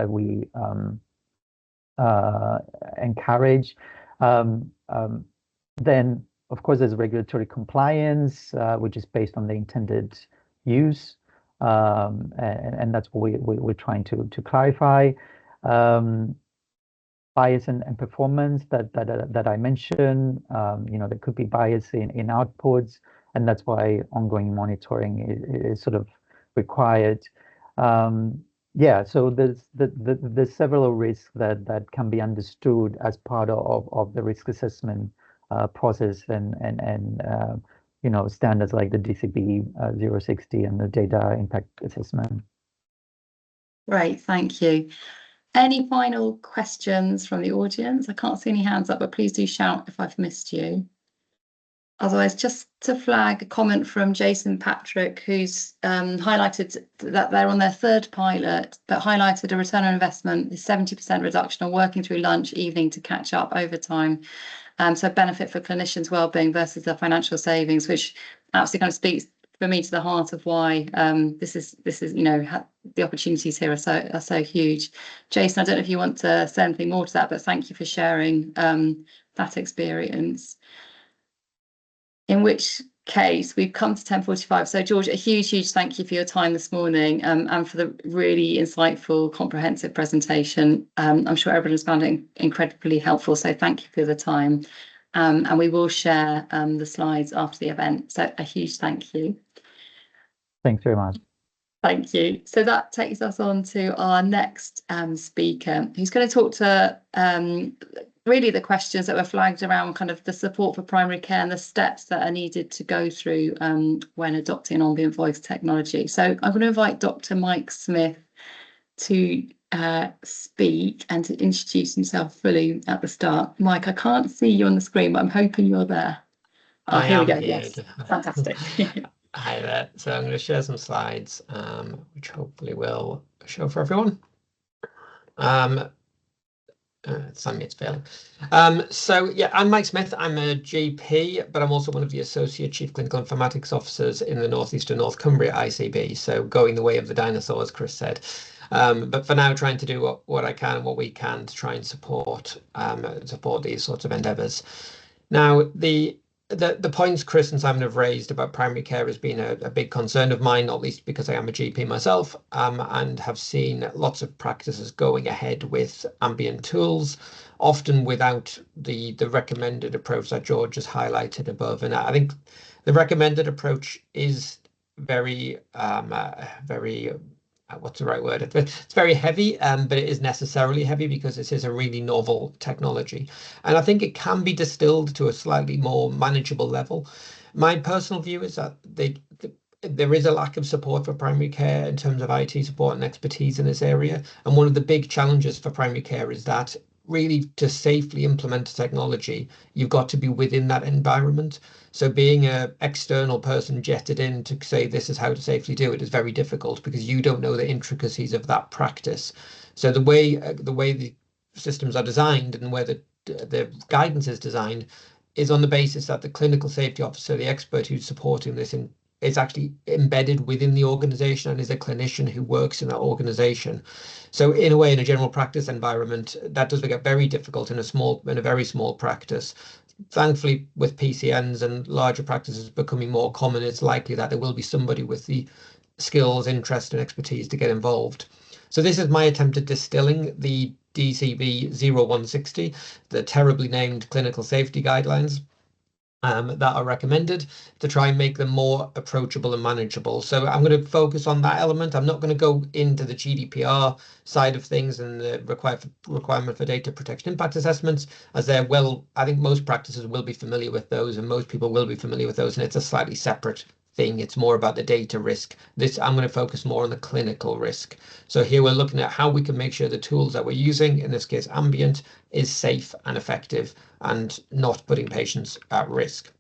Speaker 3: we encourage. Then, of course, there's regulatory compliance, which is based on the intended use, and that's what we're trying to clarify. Bias and performance that I mentioned, there could be bias in outputs, and that's why ongoing monitoring is sort of required. Yeah, so there's several risks that can be understood as part of the risk assessment process and standards like the DCB 060 and the data impact assessment.
Speaker 1: Great, thank you. Any final questions from the audience? I can't see any hands up, but please do shout if I've missed you. Otherwise, just to flag a comment from Jason Patrick, who's highlighted that they're on their third pilot, but highlighted a return on investment is 70% reduction on working through lunch, evening to catch up over time. So benefit for clinicians' wellbeing versus the financial savings, which absolutely kind of speaks for me to the heart of why this is the opportunities here are so huge. Jason, I don't know if you want to say anything more to that, but thank you for sharing that experience. In which case, we've come to 10:45. So, George, a huge thank you for your time this morning and for the really insightful, comprehensive presentation. I'm sure everyone has found it incredibly helpful. So thank you for the time. And we will share the slides after the event. So a huge thank you.
Speaker 3: Thanks very much.
Speaker 1: Thank you. So that takes us on to our next speaker, who's going to talk to really the questions that were flagged around kind of the support for primary care and the steps that are needed to go through when adopting ambient voice technology. So I'm going to invite Dr. Mike Smith to speak and to introduce himself fully at the start. Mike, I can't see you on the screen, but I'm hoping you're there. Oh, here we go. Yes, fantastic.
Speaker 6: Hi there. So I'm going to share some slides, which hopefully will show for everyone. It's failing. So yeah, I'm Mike Smith. I'm a GP, but I'm also one of the Associate Chief Clinical Informatics Officers in the North East and North Cumbria ICB. So going the way of the dinosaurs, Chris said. But for now, trying to do what I can, what we can to try and support these sorts of endeavours. Now, the points Chris and Simon have raised about primary care has been a big concern of mine, not least because I am a GP myself, and have seen lots of practices going ahead with ambient tools, often without the recommended approach that George has highlighted above. And I think the recommended approach is very what's the right word? It's very heavy, but it is necessarily heavy because this is a really novel technology. And I think it can be distilled to a slightly more manageable level. My personal view is that there is a lack of support for primary care in terms of IT support and expertise in this area. And one of the big challenges for primary care is that really to safely implement technology, you've got to be within that environment. So being an external person jetted in to say this is how to safely do it is very difficult because you don't know the intricacies of that practice. So the way the systems are designed and where the the guidance is designed is on the basis that the clinical safety officer, the expert who's supporting this, is actually embedded within the organization and is a clinician who works in that organization. So in a way, in a general practice environment, that does get very difficult in a very small practice. Thankfully, with PCNs and larger practices becoming more common, it's likely that there will be somebody with the skills, interest, and expertise to get involved. So this is my attempt at distilling the DCB 0160, the terribly named clinical safety guidelines that are recommended, to try and make them more approachable and manageable. So I'm going to focus on that element. I'm not going to go into the GDPR side of things and the requirement for data protection impact assessments, as they're I think most practices will be familiar with those, and most people will be familiar with those, and it's a slightly separate thing. It's more about the data risk. I'm going to focus more on the clinical risk. So here we're looking at how we can make sure the tools that we're using, in this case Ambient, is safe and effective and not putting patients at risk.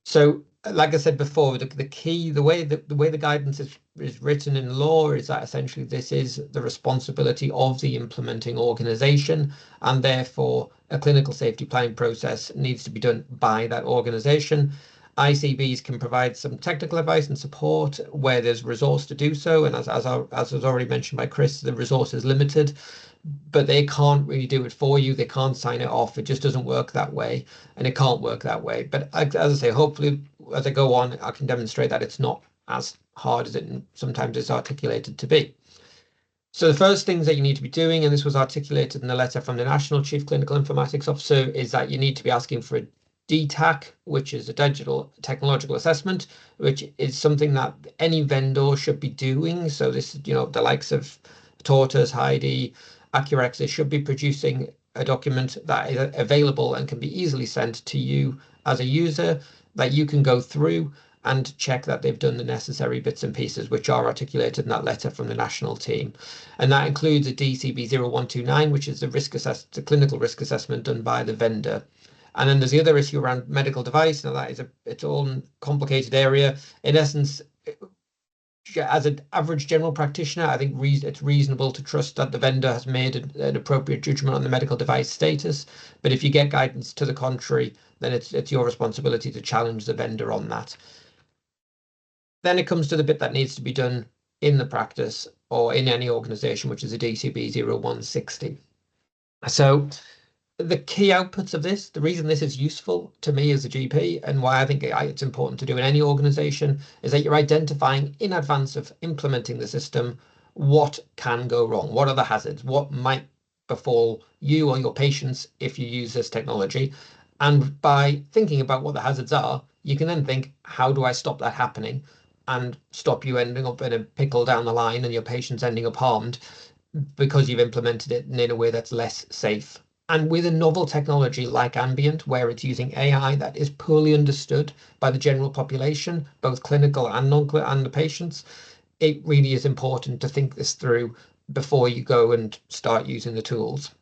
Speaker 6: So like I said before, the way the guidance is written in law is that essentially this is the responsibility of the implementing organization, and therefore a clinical safety planning process needs to be done by that organization. ICBs can provide some technical advice and support where there's resource to do so, and as was already mentioned by Chris, the resource is limited, but they can't really do it for you. They can't sign it off. It just doesn't work that way, and it can't work that way. But as I say, hopefully as I go on, I can demonstrate that it's not as hard as it sometimes is articulated to be. So the first things that you need to be doing, and this was articulated in the letter from the National Chief Clinical Informatics Officer, is that you need to be asking for a DTAC, which is a digital technological assessment, which is something that any vendor should be doing. So this, the likes of Tortoise, Heidi, Accurex, they should be producing a document that is available and can be easily sent to you as a user, that you can go through and check that they've done the necessary bits and pieces which are articulated in that letter from the national team. And that includes a DCB 0129, which is the clinical risk assessment done by the vendor. And then there's the other issue around medical device. Now that is its own complicated area. In essence, as an average general practitioner, I think it's reasonable to trust that the vendor has made an appropriate judgment on the medical device status. But if you get guidance to the contrary, then it's your responsibility to challenge the vendor on that. Then it comes to the bit that needs to be done in the practice or in any organization, which is a DCB 0160. So the key outputs of this, the reason this is useful to me as a GP and why I think it's important to do in any organization, is that you're identifying in advance of implementing the system what can go wrong, what are the hazards, what might befall you or your patients if you use this technology. And by thinking about what the hazards are, you can then think, how do I stop that happening and stop you ending up in a pickle down the line and your patients ending up harmed because you've implemented it in a way that's less safe. And with a novel technology like Ambient, where it's using AI that is poorly understood by the general population, both clinical and non-clinical and the patients, it really is important to think this through before you go and start using the tools.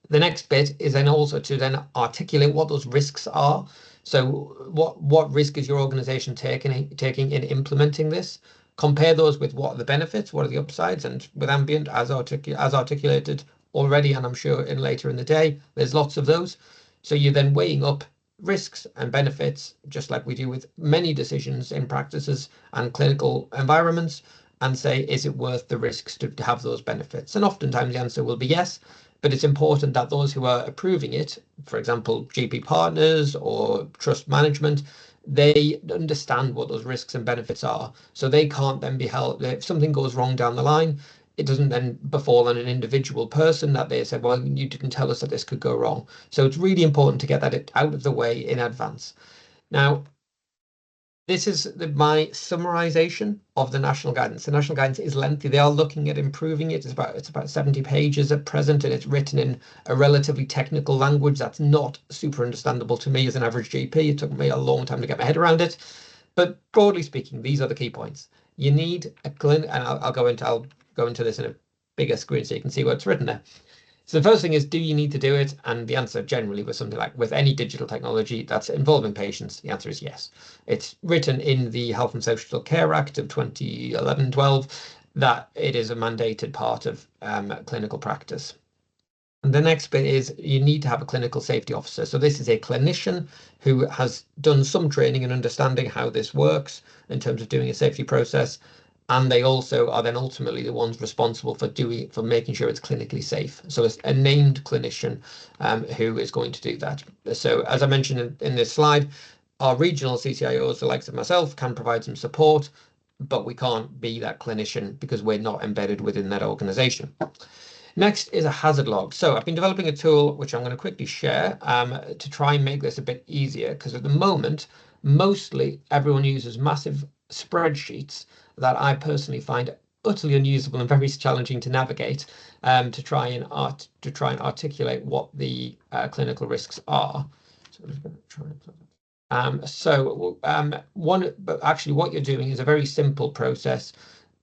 Speaker 6: The next bit is then also to then articulate what those risks are. So what risk is your organization taking in implementing this? Compare those with what are the benefits, what are the upsides, and with Ambient, as articulated already, and I'm sure later in the day, there's lots of those. So you're then weighing up risks and benefits, just like we do with many decisions in practices and clinical environments, and say, is it worth the risks to have those benefits? And oftentimes the answer will be yes, but it's important that those who are approving it, for example, GP partners or trust management, they understand what those risks and benefits are. So they can't then be held, if something goes wrong down the line, it doesn't then befall on an individual person that they said, well, you didn't tell us that this could go wrong. So it's really important to get that out of the way in advance. Now, this is my summarization of the national guidance. The national guidance is lengthy. They are looking at improving it. It's about 70 pages at present, and it's written in a relatively technical language that's not super understandable to me as an average GP. It took me a long time to get my head around it. But broadly speaking, these are the key points. You need a clinic, and I'll go into this in a bigger screen so you can see what's written there. So the first thing is, do you need to do it? And the answer generally was something like, with any digital technology that's involving patients, the answer is yes. It's written in the Health and Social Care Act of 2011-12 that it is a mandated part of clinical practice. And the next bit is you need to have a clinical safety officer. So this is a clinician who has done some training and understanding how this works in terms of doing a safety process. And they also are then ultimately the ones responsible for making sure it's clinically safe. So it's a named clinician who is going to do that. So as I mentioned in this slide, our regional CCIOs, the likes of myself, can provide some support, but we can't be that clinician because we're not embedded within that organization. Next is a hazard log. So I've been developing a tool, which I'm going to quickly share to try and make this a bit easier, because at the moment, mostly everyone uses massive spreadsheets that I personally find utterly unusable and very challenging to navigate to try and articulate what the clinical risks are. So I'm just going to try but actually what you're doing is a very simple process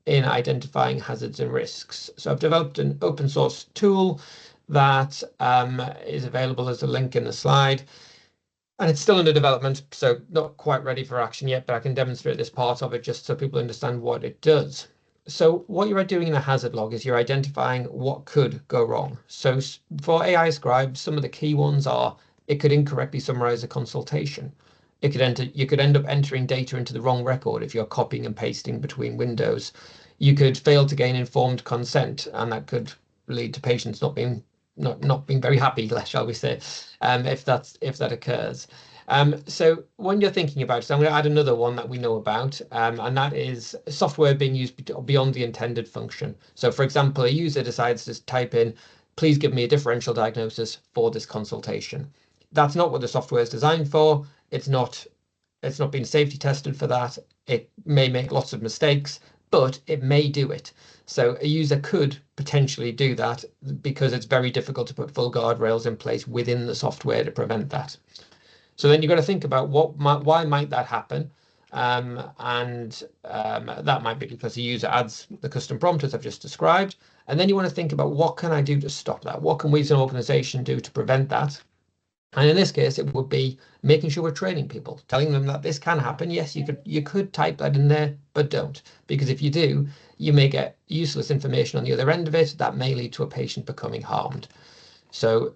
Speaker 6: in identifying hazards and risks. So I've developed an open source tool that is available as a link in the slide. And it's still under development, so not quite ready for action yet, but I can demonstrate this part of it just so people understand what it does. So what you're doing in a hazard log is you're identifying what could go wrong. So for AI Scribe, some of the key ones are it could incorrectly summarize a consultation. You could end up entering data into the wrong record if you're copying and pasting between windows. You could fail to gain informed consent, and that could lead to patients not being very happy, shall we say, if that occurs. So when you're thinking about it, I'm going to add another one that we know about, and that is software being used beyond the intended function. So for example, a user decides to type in, please give me a differential diagnosis for this consultation. That's not what the software is designed for. It's not been safety tested for that. It may make lots of mistakes, but it may do it. So a user could potentially do that because it's very difficult to put full guardrails in place within the software to prevent that. So then you've got to think about why might that happen? That might be because the user adds the custom prompt as I've just described. And then you want to think about what can I do to stop that? What can we as an organization do to prevent that? And in this case, it would be making sure we're training people, telling them that this can happen. Yes, you could type that in there, but don't, because if you do, you may get useless information on the other end of it that may lead to a patient becoming harmed. So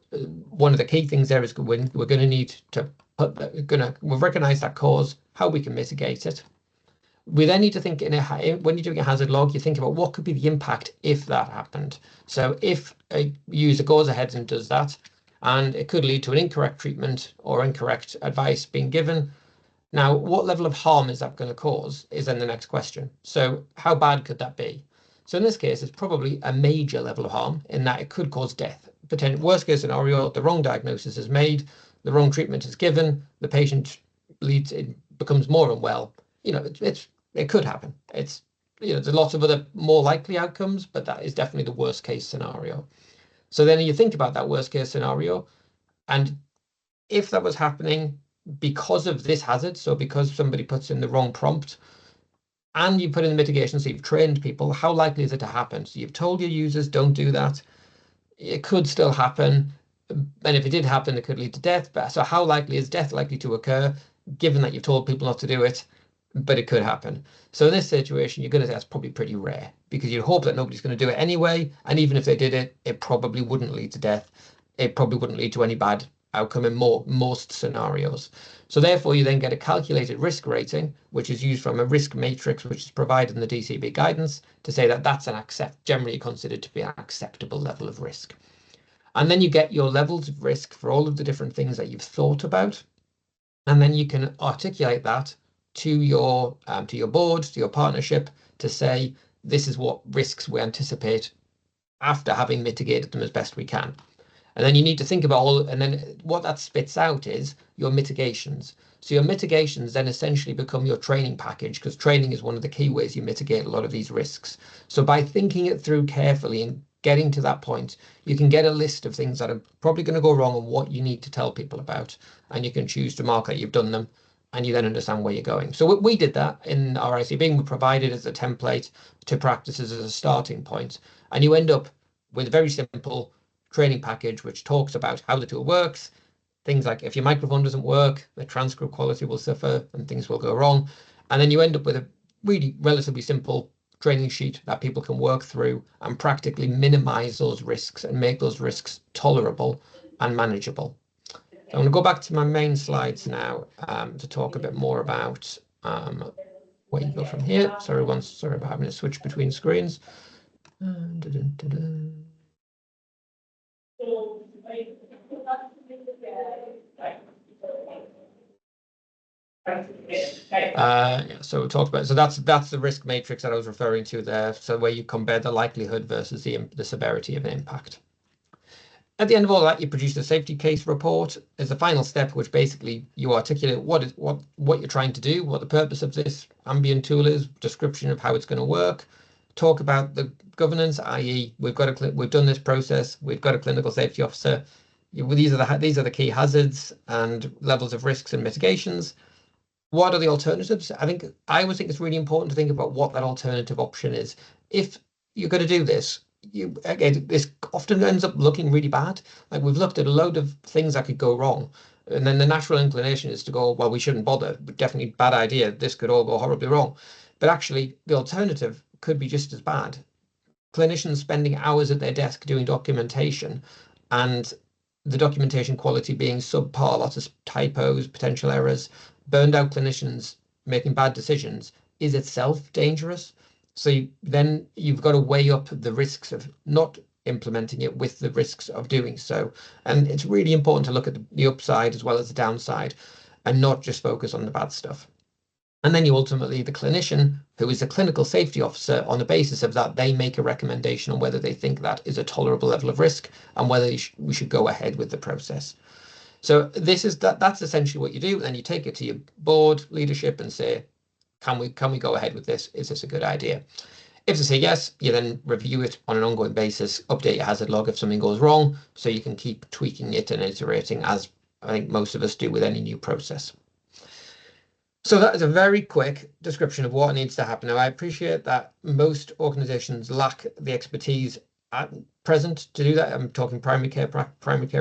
Speaker 6: one of the key things there is we're going to need to we'll recognize that cause, how we can mitigate it. We then need to think when you're doing a hazard log, you think about what could be the impact if that happened. So if a user goes ahead and does that, and it could lead to an incorrect treatment or incorrect advice being given. Now, what level of harm is that going to cause is then the next question. So how bad could that be? So in this case, it's probably a major level of harm in that it could cause death. Worst case scenario, the wrong diagnosis is made, the wrong treatment is given, the patient becomes more unwell. It could happen. There's lots of other more likely outcomes, but that is definitely the worst case scenario. So then you think about that worst case scenario, and if that was happening because of this hazard, so because somebody puts in the wrong prompt, and you put in the mitigation, so you've trained people, how likely is it to happen? So you've told your users don't do that. It could still happen, and if it did happen, it could lead to death. But so how likely is death likely to occur, given that you've told people not to do it, but it could happen? So in this situation, you're going to say that's probably pretty rare, because you'd hope that nobody's going to do it anyway. And even if they did it, it probably wouldn't lead to death. It probably wouldn't lead to any bad outcome in most scenarios. So therefore, you then get a calculated risk rating, which is used from a risk matrix, which is provided in the DCB guidance to say that that's generally considered to be an acceptable level of risk. And then you get your levels of risk for all of the different things that you've thought about. And then you can articulate that to your board, to your partnership, to say, this is what risks we anticipate after having mitigated them as best we can. And then you need to think about and then what that spits out is your mitigations. So your mitigations then essentially become your training package, because training is one of the key ways you mitigate a lot of these risks. So by thinking it through carefully and getting to that point, you can get a list of things that are probably going to go wrong and what you need to tell people about. And you can choose to mark that you've done them, and you then understand where you're going. So we did that in our ICB. We provided as a template to practices as a starting point. And you end up with a very simple training package, which talks about how the tool works. Things like if your microphone doesn't work, the transcript quality will suffer and things will go wrong. And then you end up with a really relatively simple training sheet that people can work through and practically minimize those risks and make those risks tolerable and manageable. So I'm going to go back to my main slides now to talk a bit more about where you go from here. Sorry about having to switch between screens. So we'll talk about, so that's the risk matrix that I was referring to there. So where you compare the likelihood versus the severity of an impact. At the end of all that, you produce a safety case report as the final step, which basically you articulate what you're trying to do, what the purpose of this ambient tool is, description of how it's going to work, talk about the governance, i.e. we've done this process, we've got a clinical safety officer. These are the key hazards and levels of risks and mitigations. What are the alternatives? I always think it's really important to think about what that alternative option is. If you're going to do this, this often ends up looking really bad. Like we've looked at a load of things that could go wrong, and then the natural inclination is to go, well, we shouldn't bother. Definitely bad idea. This could all go horribly wrong. But actually, the alternative could be just as bad. Clinicians spending hours at their desk doing documentation, and the documentation quality being subpar, lots of typos, potential errors, burned out clinicians making bad decisions is itself dangerous. So then you've got to weigh up the risks of not implementing it with the risks of doing so. And it's really important to look at the upside as well as the downside and not just focus on the bad stuff. And then you ultimately, the clinician, who is a clinical safety officer, on the basis of that, they make a recommendation on whether they think that is a tolerable level of risk and whether we should go ahead with the process. So that's essentially what you do. And you take it to your board leadership and say, can we go ahead with this? Is this a good idea? If they say yes, you then review it on an ongoing basis, update your hazard log if something goes wrong, so you can keep tweaking it and iterating, as I think most of us do with any new process. So that is a very quick description of what needs to happen. Now, I appreciate that most organizations lack the expertise at present to do that. I'm talking primary care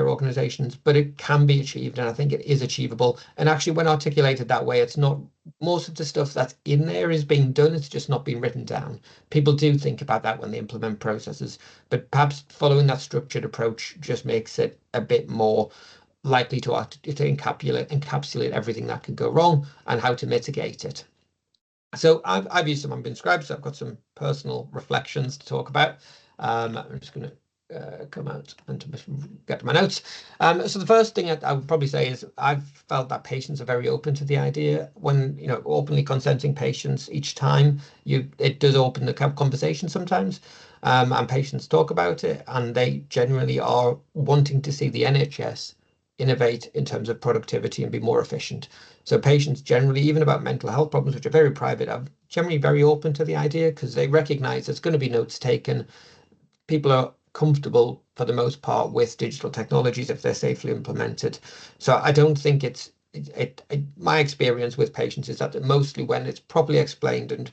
Speaker 6: organizations, but it can be achieved, and I think it is achievable. And actually, when articulated that way, it's not, most of the stuff that's in there is being done, it's just not being written down. People do think about that when they implement processes, but perhaps following that structured approach just makes it a bit more likely to encapsulate everything that could go wrong and how to mitigate it. So I've used some Ambient Scribe, so I've got some personal reflections to talk about. I'm just going to come out and get to my notes. So the first thing I would probably say is I've felt that patients are very open to the idea. When, openly consenting patients each time, it does open the conversation sometimes, and patients talk about it, and they generally are wanting to see the NHS innovate in terms of productivity and be more efficient. So patients generally, even about mental health problems, which are very private, are generally very open to the idea because they recognize there's going to be notes taken. People are comfortable for the most part with digital technologies if they're safely implemented. So I don't think my experience with patients is that mostly when it's properly explained and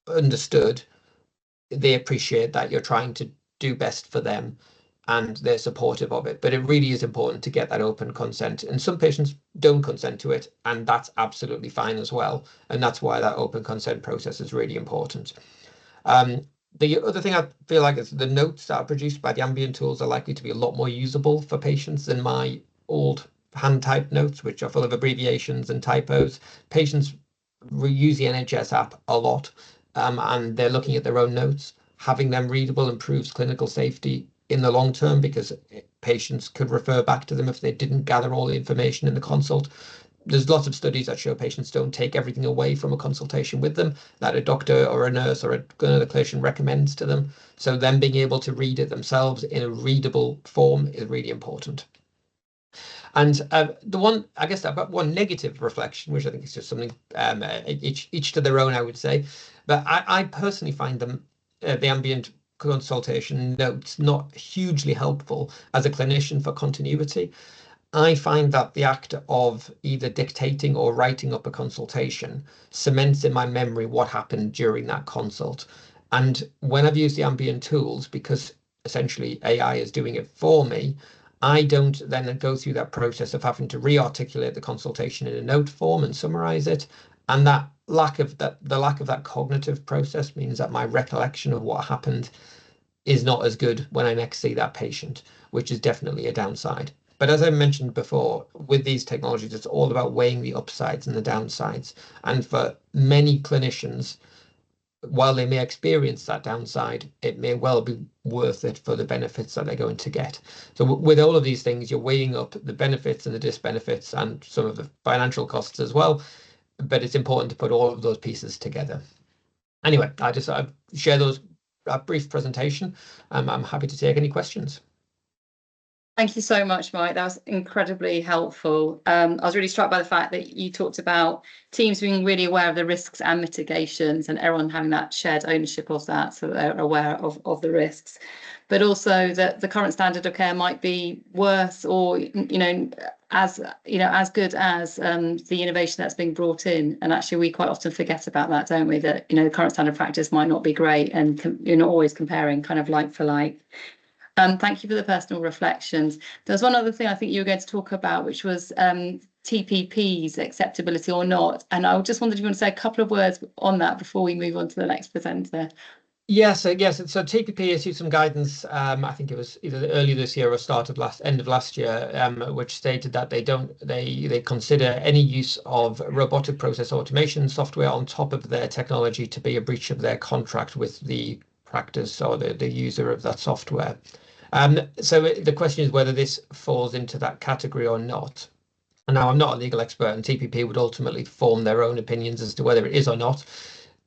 Speaker 6: understood, they appreciate that you're trying to do best for them and they're supportive of it. But it really is important to get that open consent. And some patients don't consent to it, and that's absolutely fine as well. And that's why that open consent process is really important. The other thing I feel like is the notes that are produced by the ambient tools are likely to be a lot more usable for patients than my old hand-typed notes, which are full of abbreviations and typos. Patients use the NHS app a lot, and they're looking at their own notes. Having them readable improves clinical safety in the long term because patients could refer back to them if they didn't gather all the information in the consult. There's lots of studies that show patients don't take everything away from a consultation with them that a doctor or a nurse or another clinician recommends to them. So them being able to read it themselves in a readable form is really important. And one negative reflection, which I think is just something each to their own, I would say, but I personally find them the ambient consultation notes not hugely helpful as a clinician for continuity. I find that the act of either dictating or writing up a consultation cements in my memory what happened during that consult. And when I've used the ambient tools, because essentially AI is doing it for me, I don't then go through that process of having to re-articulate the consultation in a note form and summarize it. And that lack of that cognitive process means that my recollection of what happened is not as good when I next see that patient, which is definitely a downside. But as I mentioned before, with these technologies, it's all about weighing the upsides and the downsides. And for many clinicians, while they may experience that downside, it may well be worth it for the benefits that they're going to get. So with all of these things, you're weighing up the benefits and the disbenefits and some of the financial costs as well. But it's important to put all of those pieces together. Anyway, I share those brief presentation. I'm happy to take any questions.
Speaker 1: Thank you so much, Mike. That was incredibly helpful. I was really struck by the fact that you talked about teams being really aware of the risks and mitigations and everyone having that shared ownership of that, so they're aware of the risks, but also that the current standard of care might be worse or, as good as the innovation that's being brought in. And actually, we quite often forget about that, don't we? That, the current standard of practice might not be great, and you're not always comparing kind of like for like. Thank you for the personal reflections. There's one other thing I think you were going to talk about, which was TPP's acceptability or not. And I just wondered if you want to say a couple of words on that before we move on to the next presenter.
Speaker 6: Yes. So TPP issued some guidance. I think it was either early this year or end of last year, which stated that they consider any use of robotic process automation software on top of their technology to be a breach of their contract with the practice or the user of that software. So the question is whether this falls into that category or not. And now, I'm not a legal expert, and TPP would ultimately form their own opinions as to whether it is or not.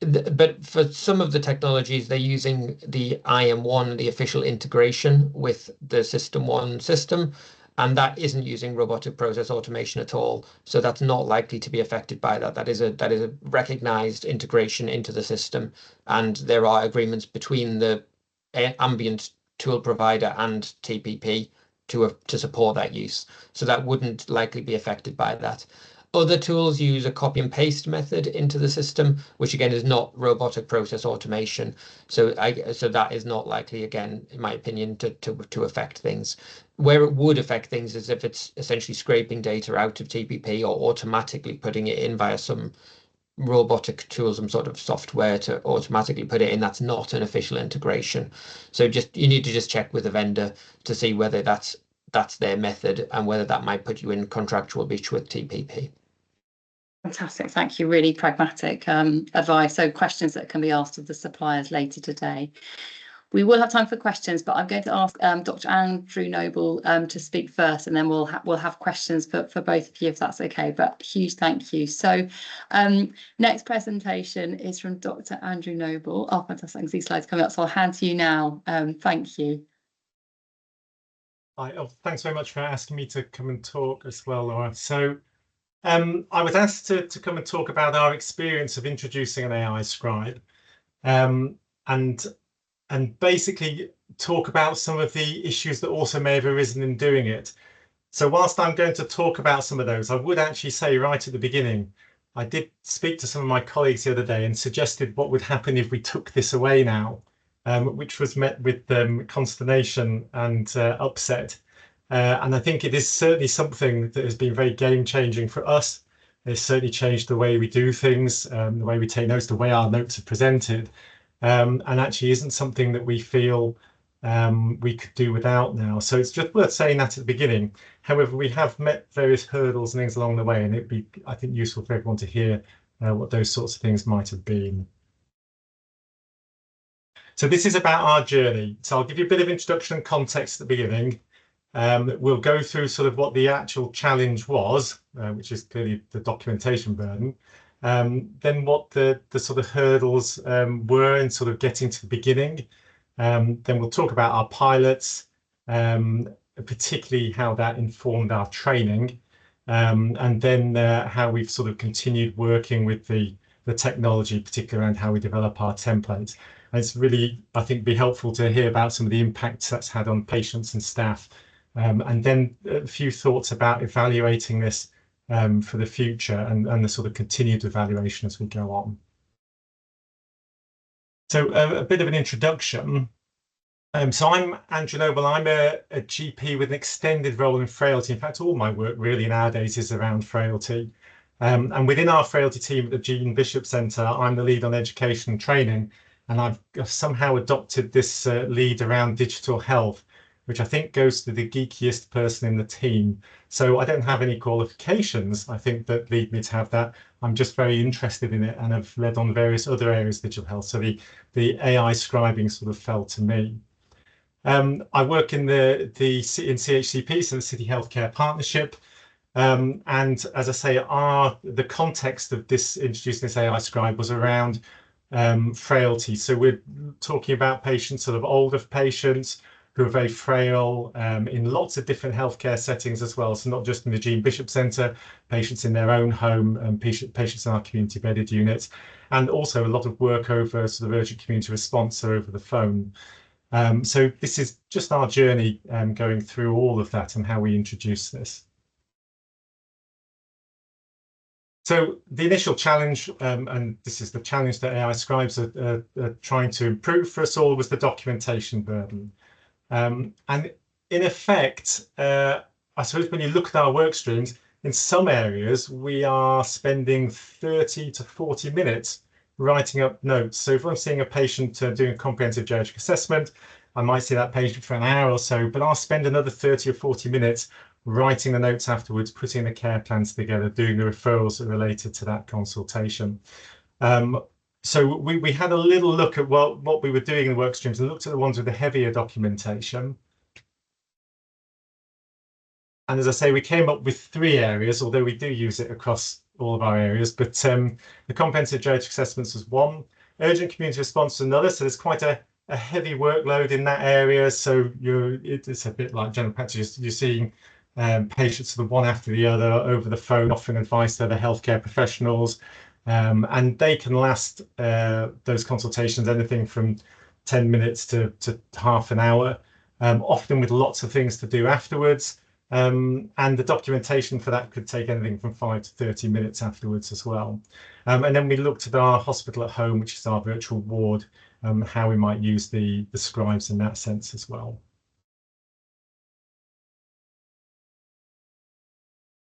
Speaker 6: But for some of the technologies, they're using the IM1, the official integration with the System 1 system, and that isn't using robotic process automation at all. So that's not likely to be affected by that. That is a recognized integration into the system, and there are agreements between the ambient tool provider and TPP to support that use. So that wouldn't likely be affected by that. Other tools use a copy and paste method into the system, which again is not robotic process automation. So that is not likely, again, in my opinion, to affect things. Where it would affect things is if it's essentially scraping data out of TPP or automatically putting it in via some robotic tool, some sort of software to automatically put it in. That's not an official integration. So you need to just check with the vendor to see whether that's their method and whether that might put you in contractual breach with TPP.
Speaker 1: Fantastic, thank you. Really pragmatic advice. So questions that can be asked of the suppliers later today. We will have time for questions, but I'm going to ask Dr. Andrew Noble to speak first, and then we'll have questions for both of you, if that's okay. But huge thank you. So next presentation is from Dr. Andrew Noble. Oh, fantastic. These slides coming up, so I'll hand to you now. Thank you.
Speaker 7: Hi, thanks very much for asking me to come and talk as well, Laura. So I was asked to come and talk about our experience of introducing an AI scribe, and basically talk about some of the issues that also may have arisen in doing it. So whilst I'm going to talk about some of those, I would actually say right at the beginning, I did speak to some of my colleagues the other day and suggested what would happen if we took this away now, which was met with consternation and upset. And I think it is certainly something that has been very game-changing for us. It's certainly changed the way we do things, the way we take notes, the way our notes are presented. And actually isn't something that we feel we could do without now. So it's just worth saying that at the beginning. However, we have met various hurdles and things along the way, and it'd be, I think, useful for everyone to hear what those sorts of things might have been. So this is about our journey. So I'll give you a bit of introduction and context at the beginning. We'll go through sort of what the actual challenge was, which is clearly the documentation burden. Then what the sort of hurdles were in sort of getting to the beginning. Then we'll talk about our pilots, particularly how that informed our training, and then how we've sort of continued working with the technology, particularly around how we develop our templates. And it's really, I think, be helpful to hear about some of the impacts that's had on patients and staff, and then a few thoughts about evaluating this for the future and the sort of continued evaluation as we go on. So a bit of an introduction. So I'm Andrew Noble. I'm a GP with an extended role in frailty. In fact, all my work really nowadays is around frailty. And within our frailty team at the Jean Bishop Centre, I'm the lead on education and training, and I've somehow adopted this lead around digital health, which I think goes to the geekiest person in the team. So I don't have any qualifications, I think, that lead me to have that. I'm just very interested in it and have led on various other areas of digital health. So the AI scribing sort of fell to me. I work in in CHCP, so the City Healthcare Partnership. And as I say, the context of this introducing this AI scribe was around frailty. So we're talking about patients, sort of older patients who are very frail in lots of different healthcare settings as well. So not just in the Jean Bishop Centre, patients in their own home, and patients in our community bedded units, and also a lot of work over sort of urgent community response, so over the phone. So this is just our journey going through all of that and how we introduce this. So the initial challenge, and this is the challenge that AI scribes are trying to improve for us all, was the documentation burden. And in effect, I suppose when you look at our work streams, in some areas, we are spending 30 to 40 minutes writing up notes. So if I'm seeing a patient doing a comprehensive geriatric assessment, I might see that patient for an hour or so, but I'll spend another 30 or 40 minutes writing the notes afterwards, putting the care plans together, doing the referrals that are related to that consultation. So we had a little look at what we were doing in the work streams and looked at the ones with the heavier documentation. And as I say, we came up with 3 areas, although we do use it across all of our areas. But the comprehensive geriatric assessments was one, urgent community response was another. So there's quite a heavy workload in that area. So it's a bit like general practice. You're seeing patients sort of one after the other over the phone, offering advice to other healthcare professionals. And they can last, those consultations, anything from 10 minutes to half an hour, often with lots of things to do afterwards. And the documentation for that could take anything from 5 to 30 minutes afterwards as well. And then we looked at our hospital at home, which is our virtual ward, how we might use the scribes in that sense as well.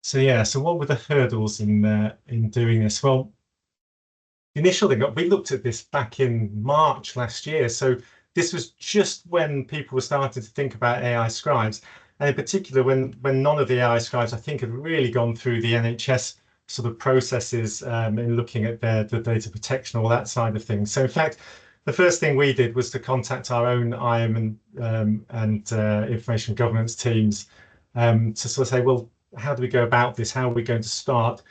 Speaker 7: So yeah, so what were the hurdles in doing this? Well, initially, we looked at this back in March last year. So this was just when people were starting to think about AI scribes, and in particular when none of the AI scribes, I think, had really gone through the NHS sort of processes in looking at the data protection, all that side of things. So in fact, the first thing we did was to contact our own IM and information governance teams to sort of say, well, how do we go about this? How are we going to start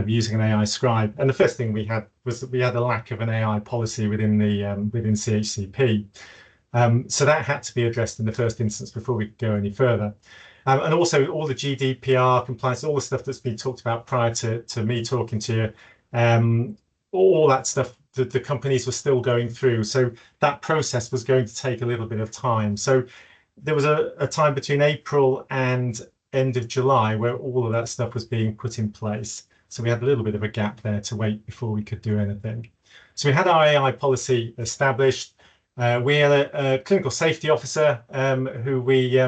Speaker 7: using an AI scribe? And the first thing we had was that we had a lack of an AI policy within CHCP. So that had to be addressed in the first instance before we could go any further. And also all the GDPR compliance, all the stuff that's been talked about prior to me talking to you, all that stuff that the companies were still going through. So that process was going to take a little bit of time. So there was a time between April and end of July where all of that stuff was being put in place. So we had a little bit of a gap there to wait before we could do anything. So we had our AI policy established. We had a clinical safety officer who we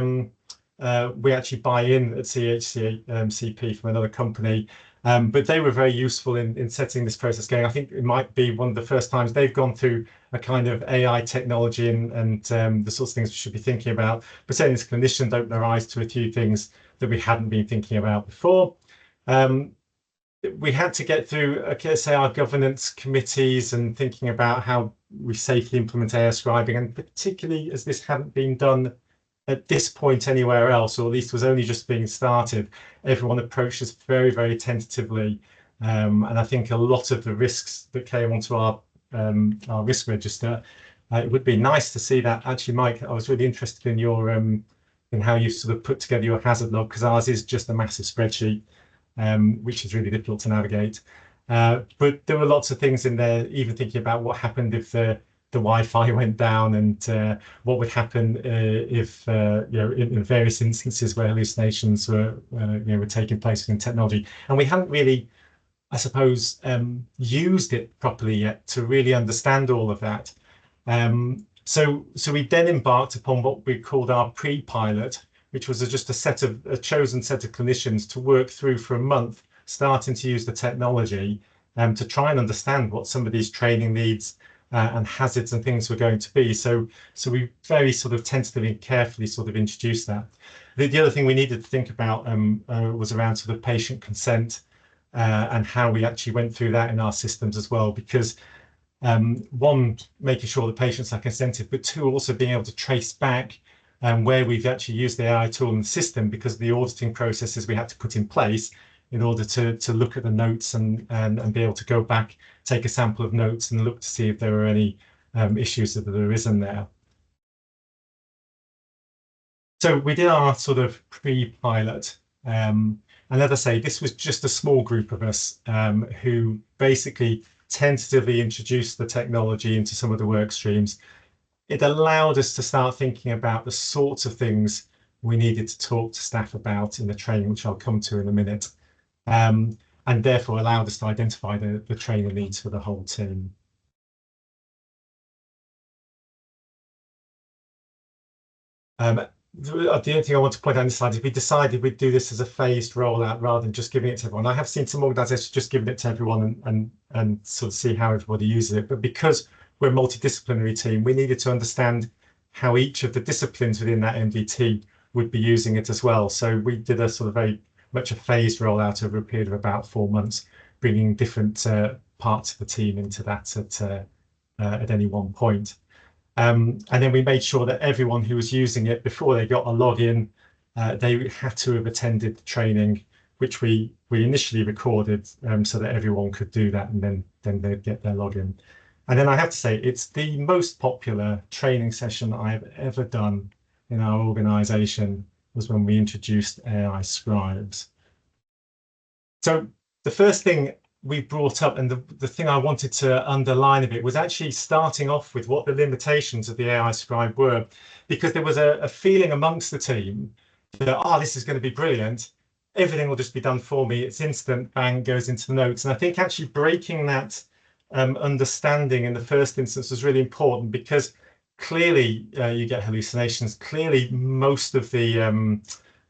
Speaker 7: actually buy in at CHCP from another company, but they were very useful in setting this process going. I think it might be one of the first times they've gone through a kind of AI technology and the sorts of things we should be thinking about. But certainly as clinicians open their eyes to a few things that we hadn't been thinking about before. We had to get through, say, our governance committees and thinking about how we safely implement AI scribing, and particularly as this hadn't been done at this point anywhere else, or at least was only just being started, everyone approached us very, very tentatively. And I think a lot of the risks that came onto our risk register, it would be nice to see that. Actually, Mike, I was really interested in your in how you sort of put together your hazard log, because ours is just a massive spreadsheet, which is really difficult to navigate. But there were lots of things in there, even thinking about what happened if the Wi-Fi went down, and what would happen if in various instances where hallucinations were taking place within technology. And we hadn't really, I suppose, used it properly yet to really understand all of that. So we then embarked upon what we called our pre-pilot, which was just a chosen set of clinicians to work through for a month starting to use the technology to try and understand what some of these training needs and hazards and things were going to be. So we very sort of tentatively and carefully sort of introduced that. The other thing we needed to think about was around sort of patient consent and how we actually went through that in our systems as well, because one, making sure that patients are consented, but two, also being able to trace back where we've actually used the AI tool in the system, because of the auditing processes we had to put in place in order to look at the notes and be able to go back, take a sample of notes and look to see if there were any issues that there isn't there. So we did our sort of pre-pilot. And as I say, this was just a small group of us who basically tentatively introduced the technology into some of the work streams. It allowed us to start thinking about the sorts of things we needed to talk to staff about in the training, which I'll come to in a minute, and therefore allowed us to identify the training needs for the whole team. The other thing I want to point out on this slide is we decided we'd do this as a phased rollout rather than just giving it to everyone. I have seen some organisations just giving it to everyone and sort of see how everybody uses it. But because we're a multidisciplinary team, we needed to understand how each of the disciplines within that MVT would be using it as well. So we did a sort of very much a phased rollout over a period of about 4 months, bringing different parts of the team into that at any one point. And then we made sure that everyone who was using it before they got a login, they had to have attended the training, which we initially recorded so that everyone could do that, and then they'd get their login. And then I have to say, it's the most popular training session I've ever done in our organisation was when we introduced AI scribes. So the first thing we brought up, and the thing I wanted to underline a bit, was actually starting off with what the limitations of the AI scribe were, because there was a feeling amongst the team that, this is going to be brilliant, everything will just be done for me, it's instant, bang, goes into the notes. And I think actually breaking that understanding in the first instance was really important, because clearly you get hallucinations. Clearly most of the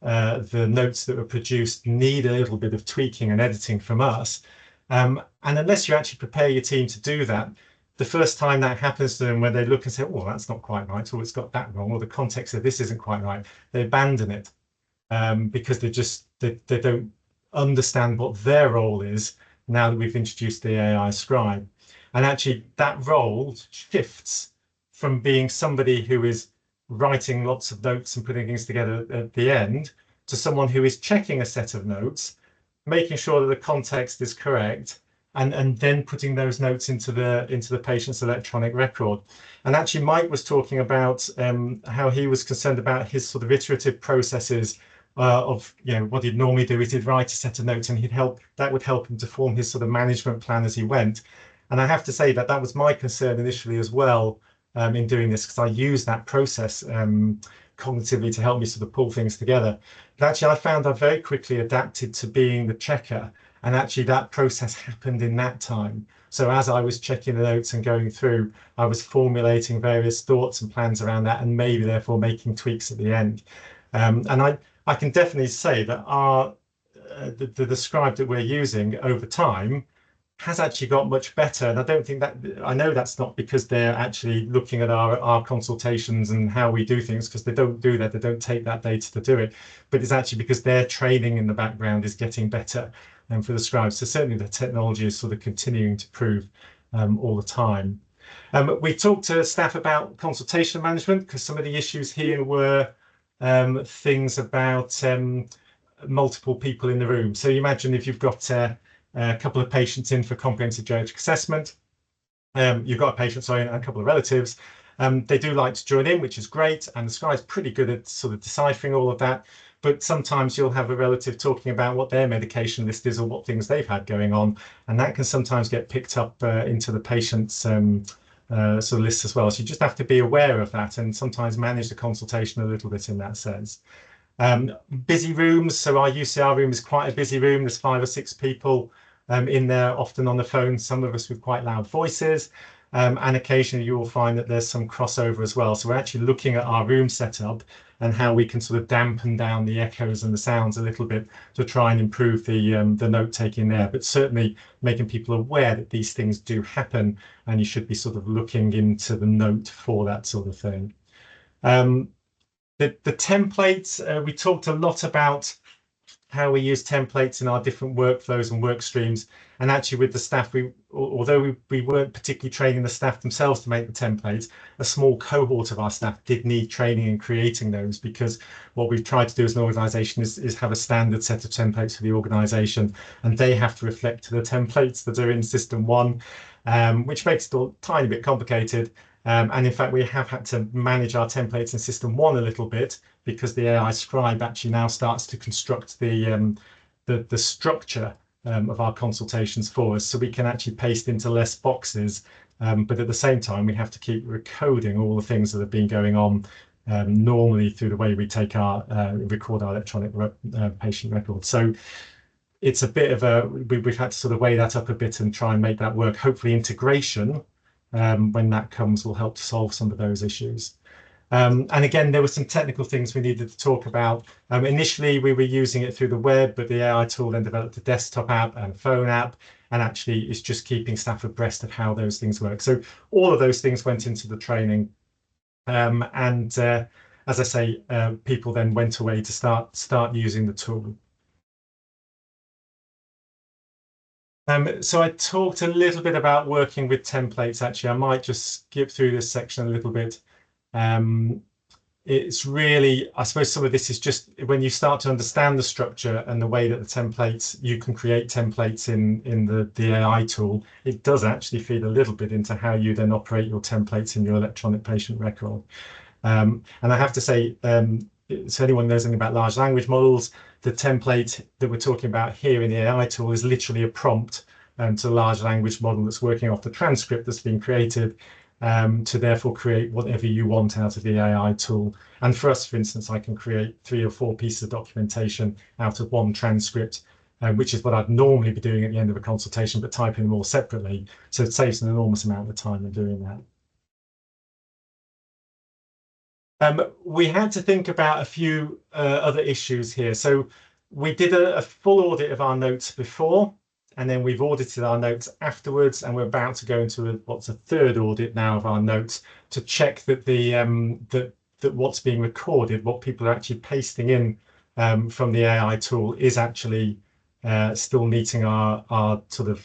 Speaker 7: notes that were produced need a little bit of tweaking and editing from us. And unless you actually prepare your team to do that, the first time that happens to them, when they look and say, "Oh, that's not quite right," or "It's got that wrong," or "The context of this isn't quite right," they abandon it because they don't understand what their role is now that we've introduced the AI scribe. And actually, that role shifts from being somebody who is writing lots of notes and putting things together at the end to someone who is checking a set of notes, making sure that the context is correct, and then putting those notes into the patient's electronic record. And actually, Mike was talking about how he was concerned about his sort of iterative processes of what he'd normally do is he'd write a set of notes, and that would help him to form his sort of management plan as he went. And I have to say that was my concern initially as well in doing this, because I use that process cognitively to help me sort of pull things together. But actually, I found I very quickly adapted to being the checker, and actually that process happened in that time. So as I was checking the notes and going through, I was formulating various thoughts and plans around that, and maybe therefore making tweaks at the end. And I can definitely say that the scribe that we're using over time has actually got much better. And I know that's not because they're actually looking at our consultations and how we do things, because they don't do that, they don't take that data to do it, but it's actually because their training in the background is getting better for the scribes. So certainly the technology is sort of continuing to improve all the time. We talked to staff about consultation management, because some of the issues here were things about multiple people in the room. So you imagine if you've got a couple of patients in for comprehensive geriatric assessment, you've got a patient, sorry, and a couple of relatives. They do like to join in, which is great, and the Scribe's pretty good at sort of deciphering all of that. But sometimes you'll have a relative talking about what their medication list is or what things they've had going on, and that can sometimes get picked up into the patient's sort of list as well. So you just have to be aware of that and sometimes manage the consultation a little bit in that sense. Busy rooms, so our UCR room is quite a busy room. There's 5 or 6 people in there, often on the phone, some of us with quite loud voices. And occasionally you will find that there's some crossover as well. So we're actually looking at our room setup and how we can sort of dampen down the echoes and the sounds a little bit to try and improve the note taking there. But certainly making people aware that these things do happen, and you should be sort of looking into the note for that sort of thing. The templates, we talked a lot about how we use templates in our different workflows and work streams. And actually with the staff, although we weren't particularly training the staff themselves to make the templates, a small cohort of our staff did need training in creating those, because what we've tried to do as an organisation is have a standard set of templates for the organisation, and they have to reflect to the templates that are in System 1, which makes it a tiny bit complicated. And in fact, we have had to manage our templates in System 1 a little bit, because the AI Scribe actually now starts to construct the structure of our consultations for us, so we can actually paste into less boxes. But at the same time, we have to keep recoding all the things that have been going on normally through the way we take our record our electronic patient records. So it's a bit of a we've had to sort of weigh that up a bit and try and make that work. Hopefully integration, when that comes, will help to solve some of those issues. And again, there were some technical things we needed to talk about. Initially, we were using it through the web, but the AI tool then developed a desktop app and a phone app, and actually it's just keeping staff abreast of how those things work. So all of those things went into the training. As I say, people then went away to start using the tool. So I talked a little bit about working with templates. Actually, I might just skip through this section a little bit. It's really, I suppose some of this is just when you start to understand the structure and the way that the templates, you can create templates in the AI tool, it does actually feed a little bit into how you then operate your templates in your electronic patient record. And I have to say, so anyone knows anything about large language models, the template that we're talking about here in the AI tool is literally a prompt to a large language model that's working off the transcript that's been created, to therefore create whatever you want out of the AI tool. And for us, for instance, I can create 3 or 4 pieces of documentation out of one transcript, which is what I'd normally be doing at the end of a consultation, but typing them all separately. So it saves an enormous amount of time in doing that. We had to think about a few other issues here. So we did a full audit of our notes before, and then we've audited our notes afterwards, and we're about to go into what's a third audit now of our notes to check that that what's being recorded, what people are actually pasting in from the AI tool, is actually still meeting our sort of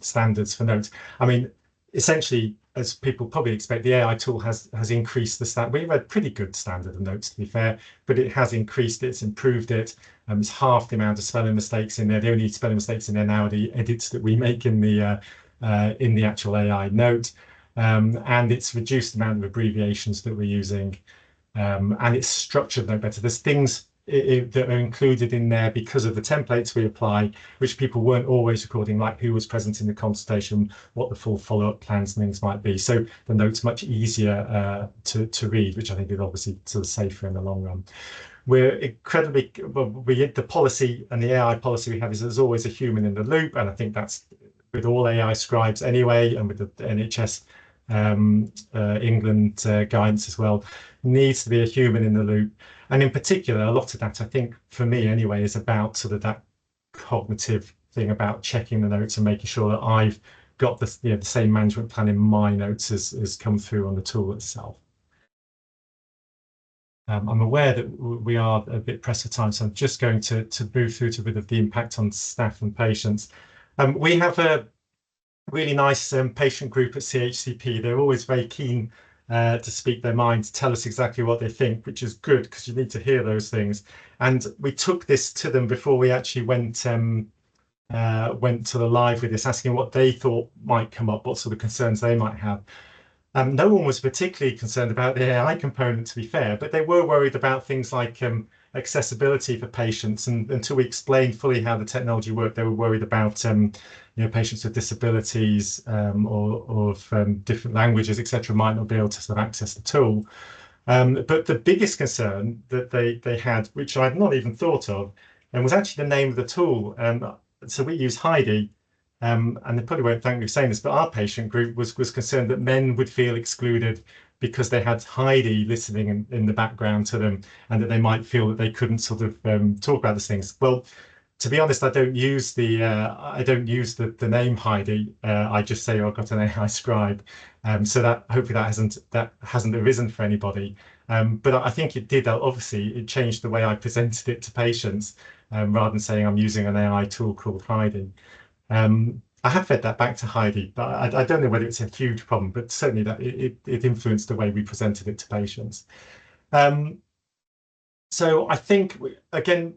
Speaker 7: standards for notes. I mean, essentially, as people probably expect, the AI tool has increased the standard. We've had pretty good standard of notes, to be fair, but it has increased it, it's improved it. It's half the amount of spelling mistakes in there. The only spelling mistakes in there now are the edits that we make in the actual AI note, and it's reduced the amount of abbreviations that we're using, and it's structured no better. There's things that are included in there because of the templates we apply, which people weren't always recording, like who was present in the consultation, what the full follow-up plans and things might be. So the note's much easier to read, which I think is obviously sort of safer in the long run. We're incredibly, well, the policy and the AI policy we have is there's always a human in the loop, and I think that's with all AI scribes anyway, and with the NHS England guidance as well, needs to be a human in the loop. And in particular, a lot of that, I think, for me anyway, is about sort of that cognitive thing about checking the notes and making sure that I've got the same management plan in my notes as come through on the tool itself. I'm aware that we are a bit pressed for time, so I'm just going to move through to a bit of the impact on staff and patients. We have a really nice patient group at CHCP. They're always very keen to speak their mind, to tell us exactly what they think, which is good because you need to hear those things. And we took this to them before we actually went to the live with this, asking what they thought might come up, what sort of concerns they might have. No one was particularly concerned about the AI component, to be fair, but they were worried about things like accessibility for patients. And until we explained fully how the technology worked, they were worried about patients with disabilities or of different languages, etc., might not be able to sort of access the tool. But the biggest concern that they had, which I'd not even thought of, and was actually the name of the tool. So we use Heidi, and they probably won't thank me for saying this, but our patient group was concerned that men would feel excluded because they had Heidi listening in the background to them, and that they might feel that they couldn't sort of talk about these things. Well, to be honest, I don't use the name Heidi. I just say, oh, I've got an AI scribe. So that hopefully that hasn't arisen for anybody. But I think it did. Obviously, it changed the way I presented it to patients, rather than saying I'm using an AI tool called Heidi. I have fed that back to Heidi, but I don't know whether it's a huge problem, but certainly that it influenced the way we presented it to patients. So I think, again,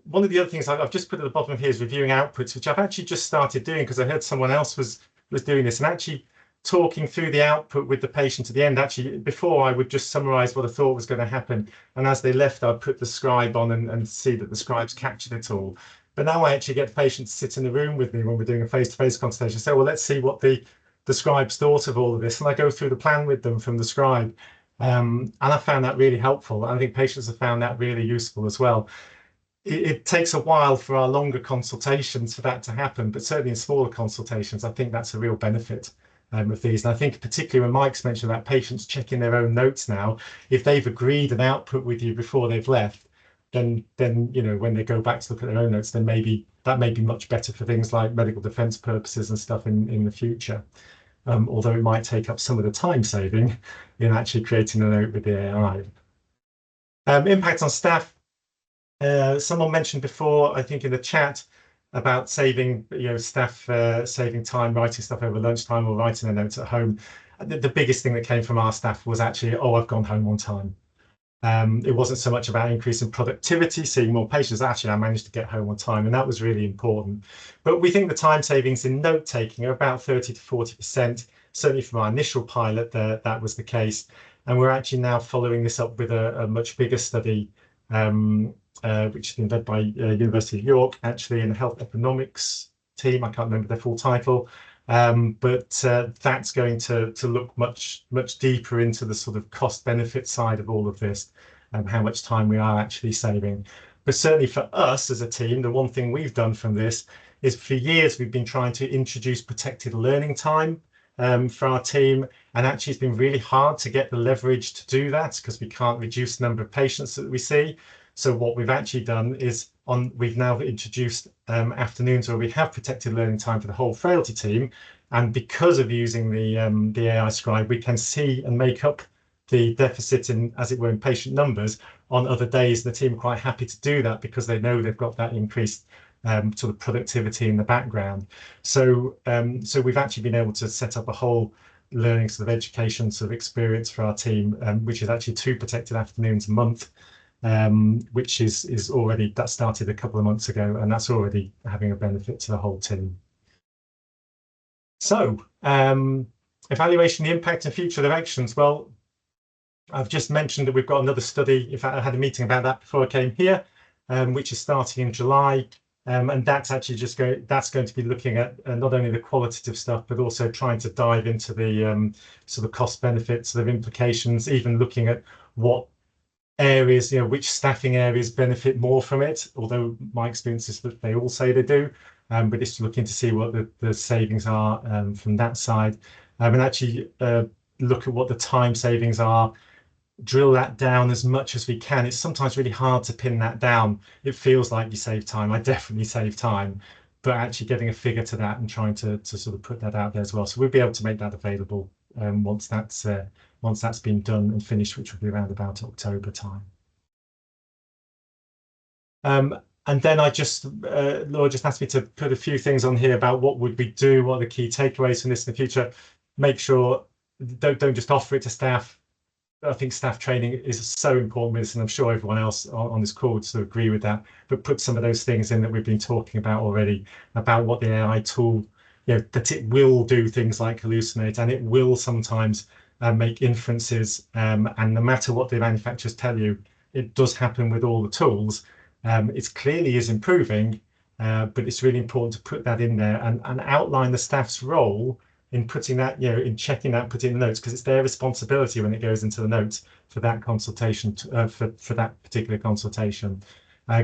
Speaker 7: one of the other things I've just put at the bottom of here is reviewing outputs, which I've actually just started doing because I heard someone else was doing this, and actually talking through the output with the patient at the end. Actually, before I would just summarize what I thought was going to happen, and as they left, I'd put the scribe on and see that the scribes captured it all. But now I actually get the patient to sit in the room with me when we're doing a face-to-face consultation. So, well, let's see what the scribes thought of all of this, and I go through the plan with them from the scribe. And I found that really helpful. I think patients have found that really useful as well. It takes a while for our longer consultations for that to happen, but certainly in smaller consultations, I think that's a real benefit of these. And I think particularly when Mike's mentioned about patients checking their own notes now, if they've agreed an output with you before they've left, then you know, when they go back to look at their own notes, then maybe that may be much better for things like medical defense purposes and stuff in the future. Although it might take up some of the time saving in actually creating a note with the AI. Impact on staff. Someone mentioned before, I think in the chat, about saving, you know, staff saving time writing stuff over lunchtime or writing their notes at home. The biggest thing that came from our staff was actually, oh, I've gone home on time. It wasn't so much about increasing productivity, seeing more patients. Actually, I managed to get home on time, and that was really important. But we think the time savings in note taking are about 30 to 40%. Certainly from our initial pilot, that was the case. And we're actually now following this up with a much bigger study, which has been led by University of York, actually, in the health economics team. I can't remember their full title, but that's going to look much deeper into the sort of cost benefit side of all of this, and how much time we are actually saving. But certainly for us as a team, the one thing we've done from this is for years we've been trying to introduce protected learning time for our team, and actually it's been really hard to get the leverage to do that because we can't reduce the number of patients that we see. So what we've actually done is we've now introduced afternoons where we have protected learning time for the whole frailty team, and because of using the AI scribe, we can see and make up the deficit in, as it were, in patient numbers on other days. The team are quite happy to do that because they know they've got that increased sort of productivity in the background. So so we've actually been able to set up a whole learning sort of education sort of experience for our team, which is actually 2 protected afternoons a month. Which is already, that started a couple of months ago, and that's already having a benefit to the whole team. So evaluation the impact and future directions. Well, I've just mentioned that we've got another study. In fact, I had a meeting about that before I came here, which is starting in July, and that's actually that's going to be looking at not only the qualitative stuff, but also trying to dive into the sort of cost benefits, sort of implications, even looking at what areas, you know, which staffing areas benefit more from it, although my experience is that they all say they do, but it's looking to see what the savings are from that side, and actually look at what the time savings are, drill that down as much as we can. It's sometimes really hard to pin that down. It feels like you save time. I definitely save time, but actually getting a figure to that and trying to sort of put that out there as well. So we'll be able to make that available once that's been done and finished, which will be around about October time. And then Laura just asked me to put a few things on here about what would we do, what are the key takeaways from this in the future. Make sure don't just offer it to staff. I think staff training is so important with this, and I'm sure everyone else on this call would sort of agree with that. But put some of those things in that we've been talking about already, about what the AI tool, you know, that it will do things like hallucinate, and it will sometimes make inferences, and no matter what the manufacturers tell you, it does happen with all the tools. It clearly is improving, but it's really important to put that in there and outline the staff's role in putting that, you know, in checking that, putting in the notes, because it's their responsibility when it goes into the notes for that consultation, for that particular consultation.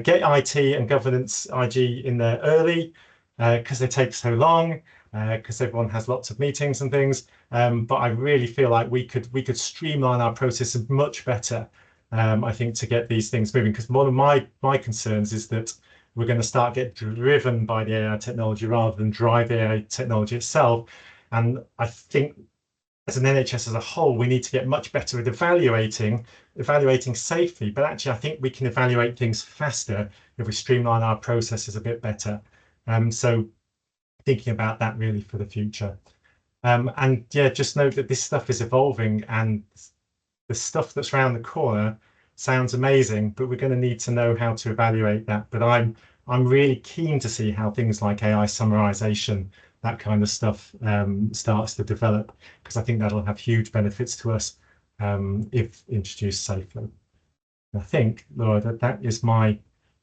Speaker 7: Get IT and governance IG in there early. because they take so long, because everyone has lots of meetings and things. But I really feel like we could streamline our processes much better, I think, to get these things moving. Because one of my concerns is that we're going to start get driven by the AI technology rather than drive the AI technology itself. And I think as an NHS as a whole, we need to get much better at evaluating safely. But actually, I think we can evaluate things faster if we streamline our processes a bit better. So thinking about that really for the future. And yeah, just note that this stuff is evolving, and the stuff that's around the corner sounds amazing, but we're going to need to know how to evaluate that. But I'm really keen to see how things like AI summarization, that kind of stuff, starts to develop, because I think that'll have huge benefits to us if introduced safely. And I think, Laura, that is my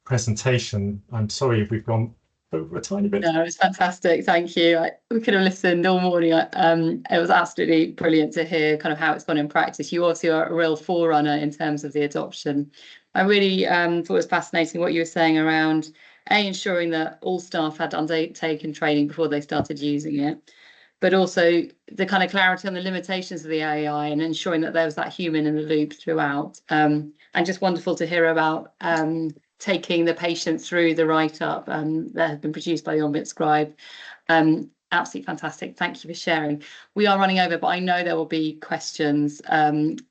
Speaker 7: presentation. I'm sorry if we've gone over a tiny bit.
Speaker 1: No, it's fantastic. Thank you. We could have listened all morning. It was absolutely brilliant to hear kind of how it's gone in practice. You obviously are a real forerunner in terms of the adoption. I really thought it was fascinating what you were saying around ensuring that all staff had undertaken training before they started using it, but also the kind of clarity on the limitations of the AI and ensuring that there was that human in the loop throughout. And just wonderful to hear about taking the patient through the write-up that has been produced by the Ambient Scribe. Absolutely fantastic. Thank you for sharing. We are running over, but I know there will be questions.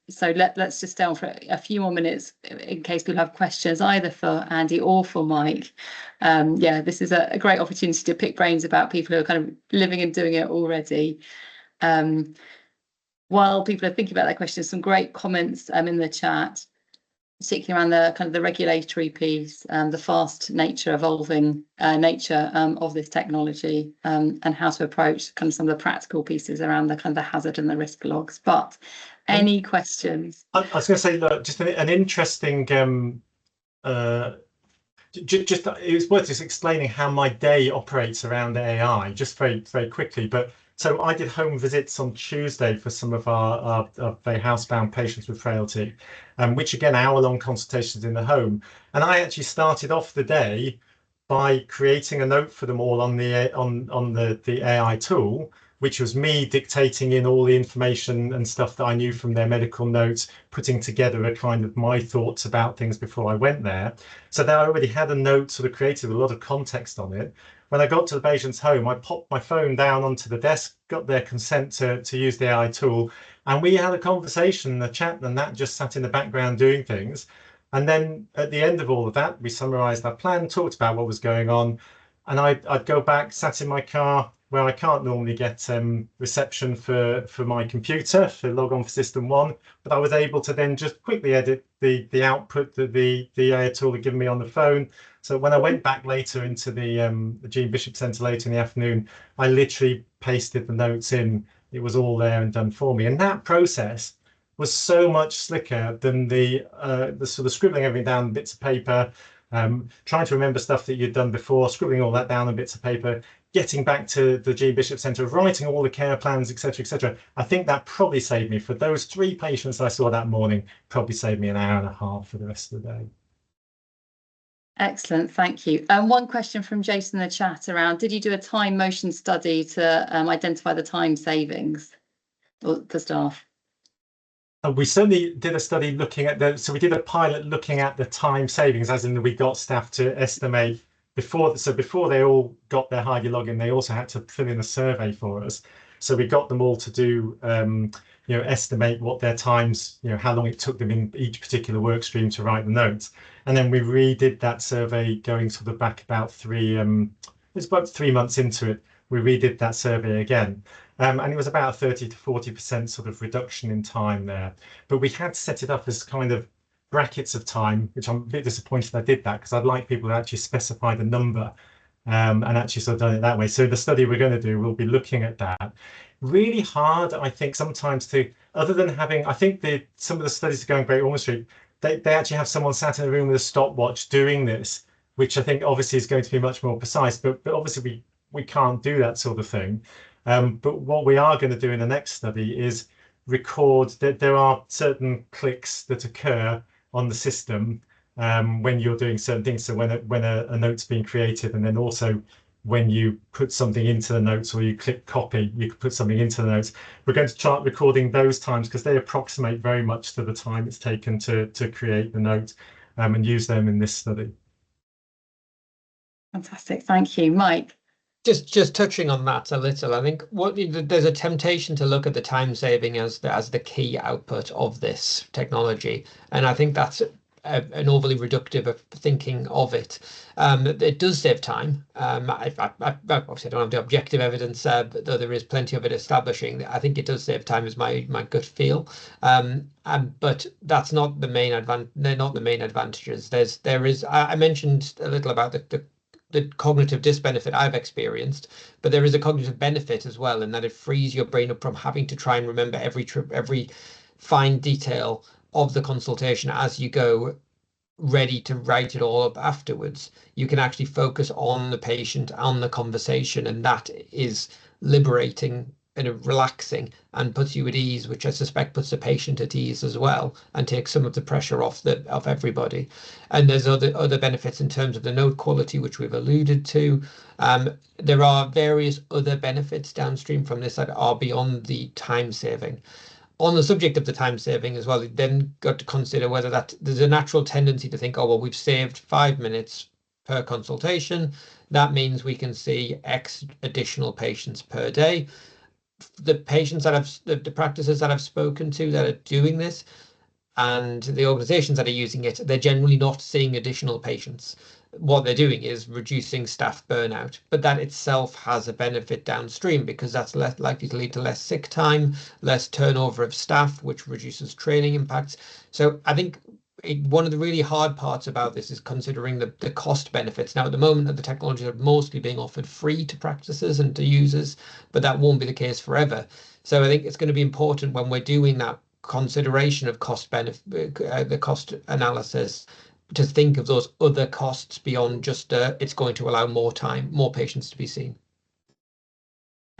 Speaker 1: So let's just stay on for a few more minutes in case people have questions, either for Andy or for Mike. Yeah, this is a great opportunity to pick brains about people who are kind of living and doing it already. While people are thinking about their questions, some great comments in the chat, particularly around the kind of the regulatory piece, the fast nature, evolving nature of this technology, and how to approach kind of some of the practical pieces around the kind of the hazard and the risk logs. But any questions?
Speaker 7: I was going to say, look, just an interesting, just it was worth just explaining how my day operates around AI, just very, very quickly. But so I did home visits on Tuesday for some of our very housebound patients with frailty, which again, hour-long consultations in the home. And I actually started off the day by creating a note for them all on the AI tool, which was me dictating in all the information and stuff that I knew from their medical notes, putting together a kind of my thoughts about things before I went there. So that I already had a note sort of created with a lot of context on it. When I got to the patient's home, I popped my phone down onto the desk, got their consent to use the AI tool, and we had a conversation, a chat, and that just sat in the background doing things. And then at the end of all of that, we summarized our plan, talked about what was going on, and I'd go back, sat in my car, where I can't normally get reception for my computer, for log on for system 1, but I was able to then just quickly edit the output that the AI tool had given me on the phone. So when I went back later into the Jean Bishop Centre later in the afternoon, I literally pasted the notes in. It was all there and done for me. And that process was so much slicker than the sort of scribbling everything down bits of paper, trying to remember stuff that you'd done before, scribbling all that down on bits of paper, getting back to the Jean Bishop Centre, writing all the care plans, etc., etc. I think that probably saved me, for those 3 patients I saw that morning, probably saved me an hour and a half for the rest of the day.
Speaker 1: Excellent, thank you. One question from Jason in the chat around, did you do a time motion study to identify the time savings for staff?
Speaker 7: We certainly did a study looking at so we did a pilot looking at the time savings, as in we got staff to estimate before they all got their Heidi login, they also had to fill in a survey for us. So we got them all to do, estimate what their times, how long it took them in each particular work stream to write the notes. And then we redid that survey going sort of back about it's about 3 months into it. We redid that survey again. And it was about a 30 to 40% sort of reduction in time there. But we had set it up as kind of brackets of time, which I'm a bit disappointed I did that, because I'd like people to actually specify the number and actually sort of done it that way. So the study we're going to do, we'll be looking at that. Really hard, I think, sometimes to, other than having, I think some of the studies are going great on the street, they actually have someone sat in a room with a stopwatch doing this, which I think obviously is going to be much more precise, but obviously we can't do that sort of thing. But what we are going to do in the next study is record that there are certain clicks that occur on the system when you're doing certain things. So when a note's being created, and then also when you put something into the notes or you click copy, you can put something into the notes. We're going to start recording those times because they approximate very much to the time it's taken to create the note, and use them in this study.
Speaker 1: Fantastic, thank you. Mike?
Speaker 6: Just touching on that a little, I think there's a temptation to look at the time saving as the key output of this technology, and I think that's an overly reductive of thinking of it. It does save time. Obviously I don't have the objective evidence, but though there is plenty of it establishing, I think it does save time is my gut feel. But that's not the main they're not the main advantages. I mentioned a little about the cognitive disbenefit I've experienced, but there is a cognitive benefit as well, in that it frees your brain up from having to try and remember every fine detail of the consultation as you go, ready to write it all up afterwards. You can actually focus on the patient, on the conversation, and that is liberating and relaxing and puts you at ease, which I suspect puts the patient at ease as well, and takes some of the pressure off everybody. And there's other benefits in terms of the note quality, which we've alluded to. There are various other benefits downstream from this that are beyond the time saving. On the subject of the time saving as well, you then got to consider whether there's a natural tendency to think, oh, well, we've saved 5 minutes per consultation. That means we can see X additional patients per day. The patients the practices that I've spoken to that are doing this, and the organizations that are using it, they're generally not seeing additional patients. What they're doing is reducing staff burnout, but that itself has a benefit downstream, because that's less likely to lead to less sick time, less turnover of staff, which reduces training impacts. So I think one of the really hard parts about this is considering the cost benefits. Now, at the moment, the technologies are mostly being offered free to practices and to users, but that won't be the case forever. So I think it's going to be important when we're doing that consideration of cost benefit, the cost analysis, to think of those other costs beyond just it's going to allow more time, more patients to be seen.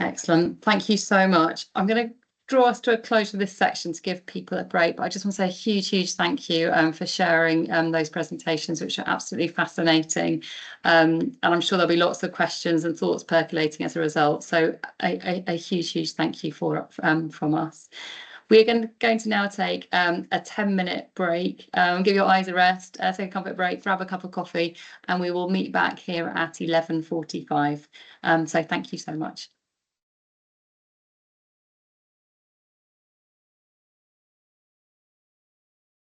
Speaker 1: Excellent, thank you so much. I'm going to draw us to a close of this section to give people a break, but I just want to say a huge thank you for sharing those presentations, which are absolutely fascinating, and I'm sure there'll be lots of questions and thoughts percolating as a result. So a huge thank you from us. We're going to now take a 10-minute break. Give your eyes a rest, take a comfort break, grab a cup of coffee, and we will meet back here at 11:45. So thank you so much.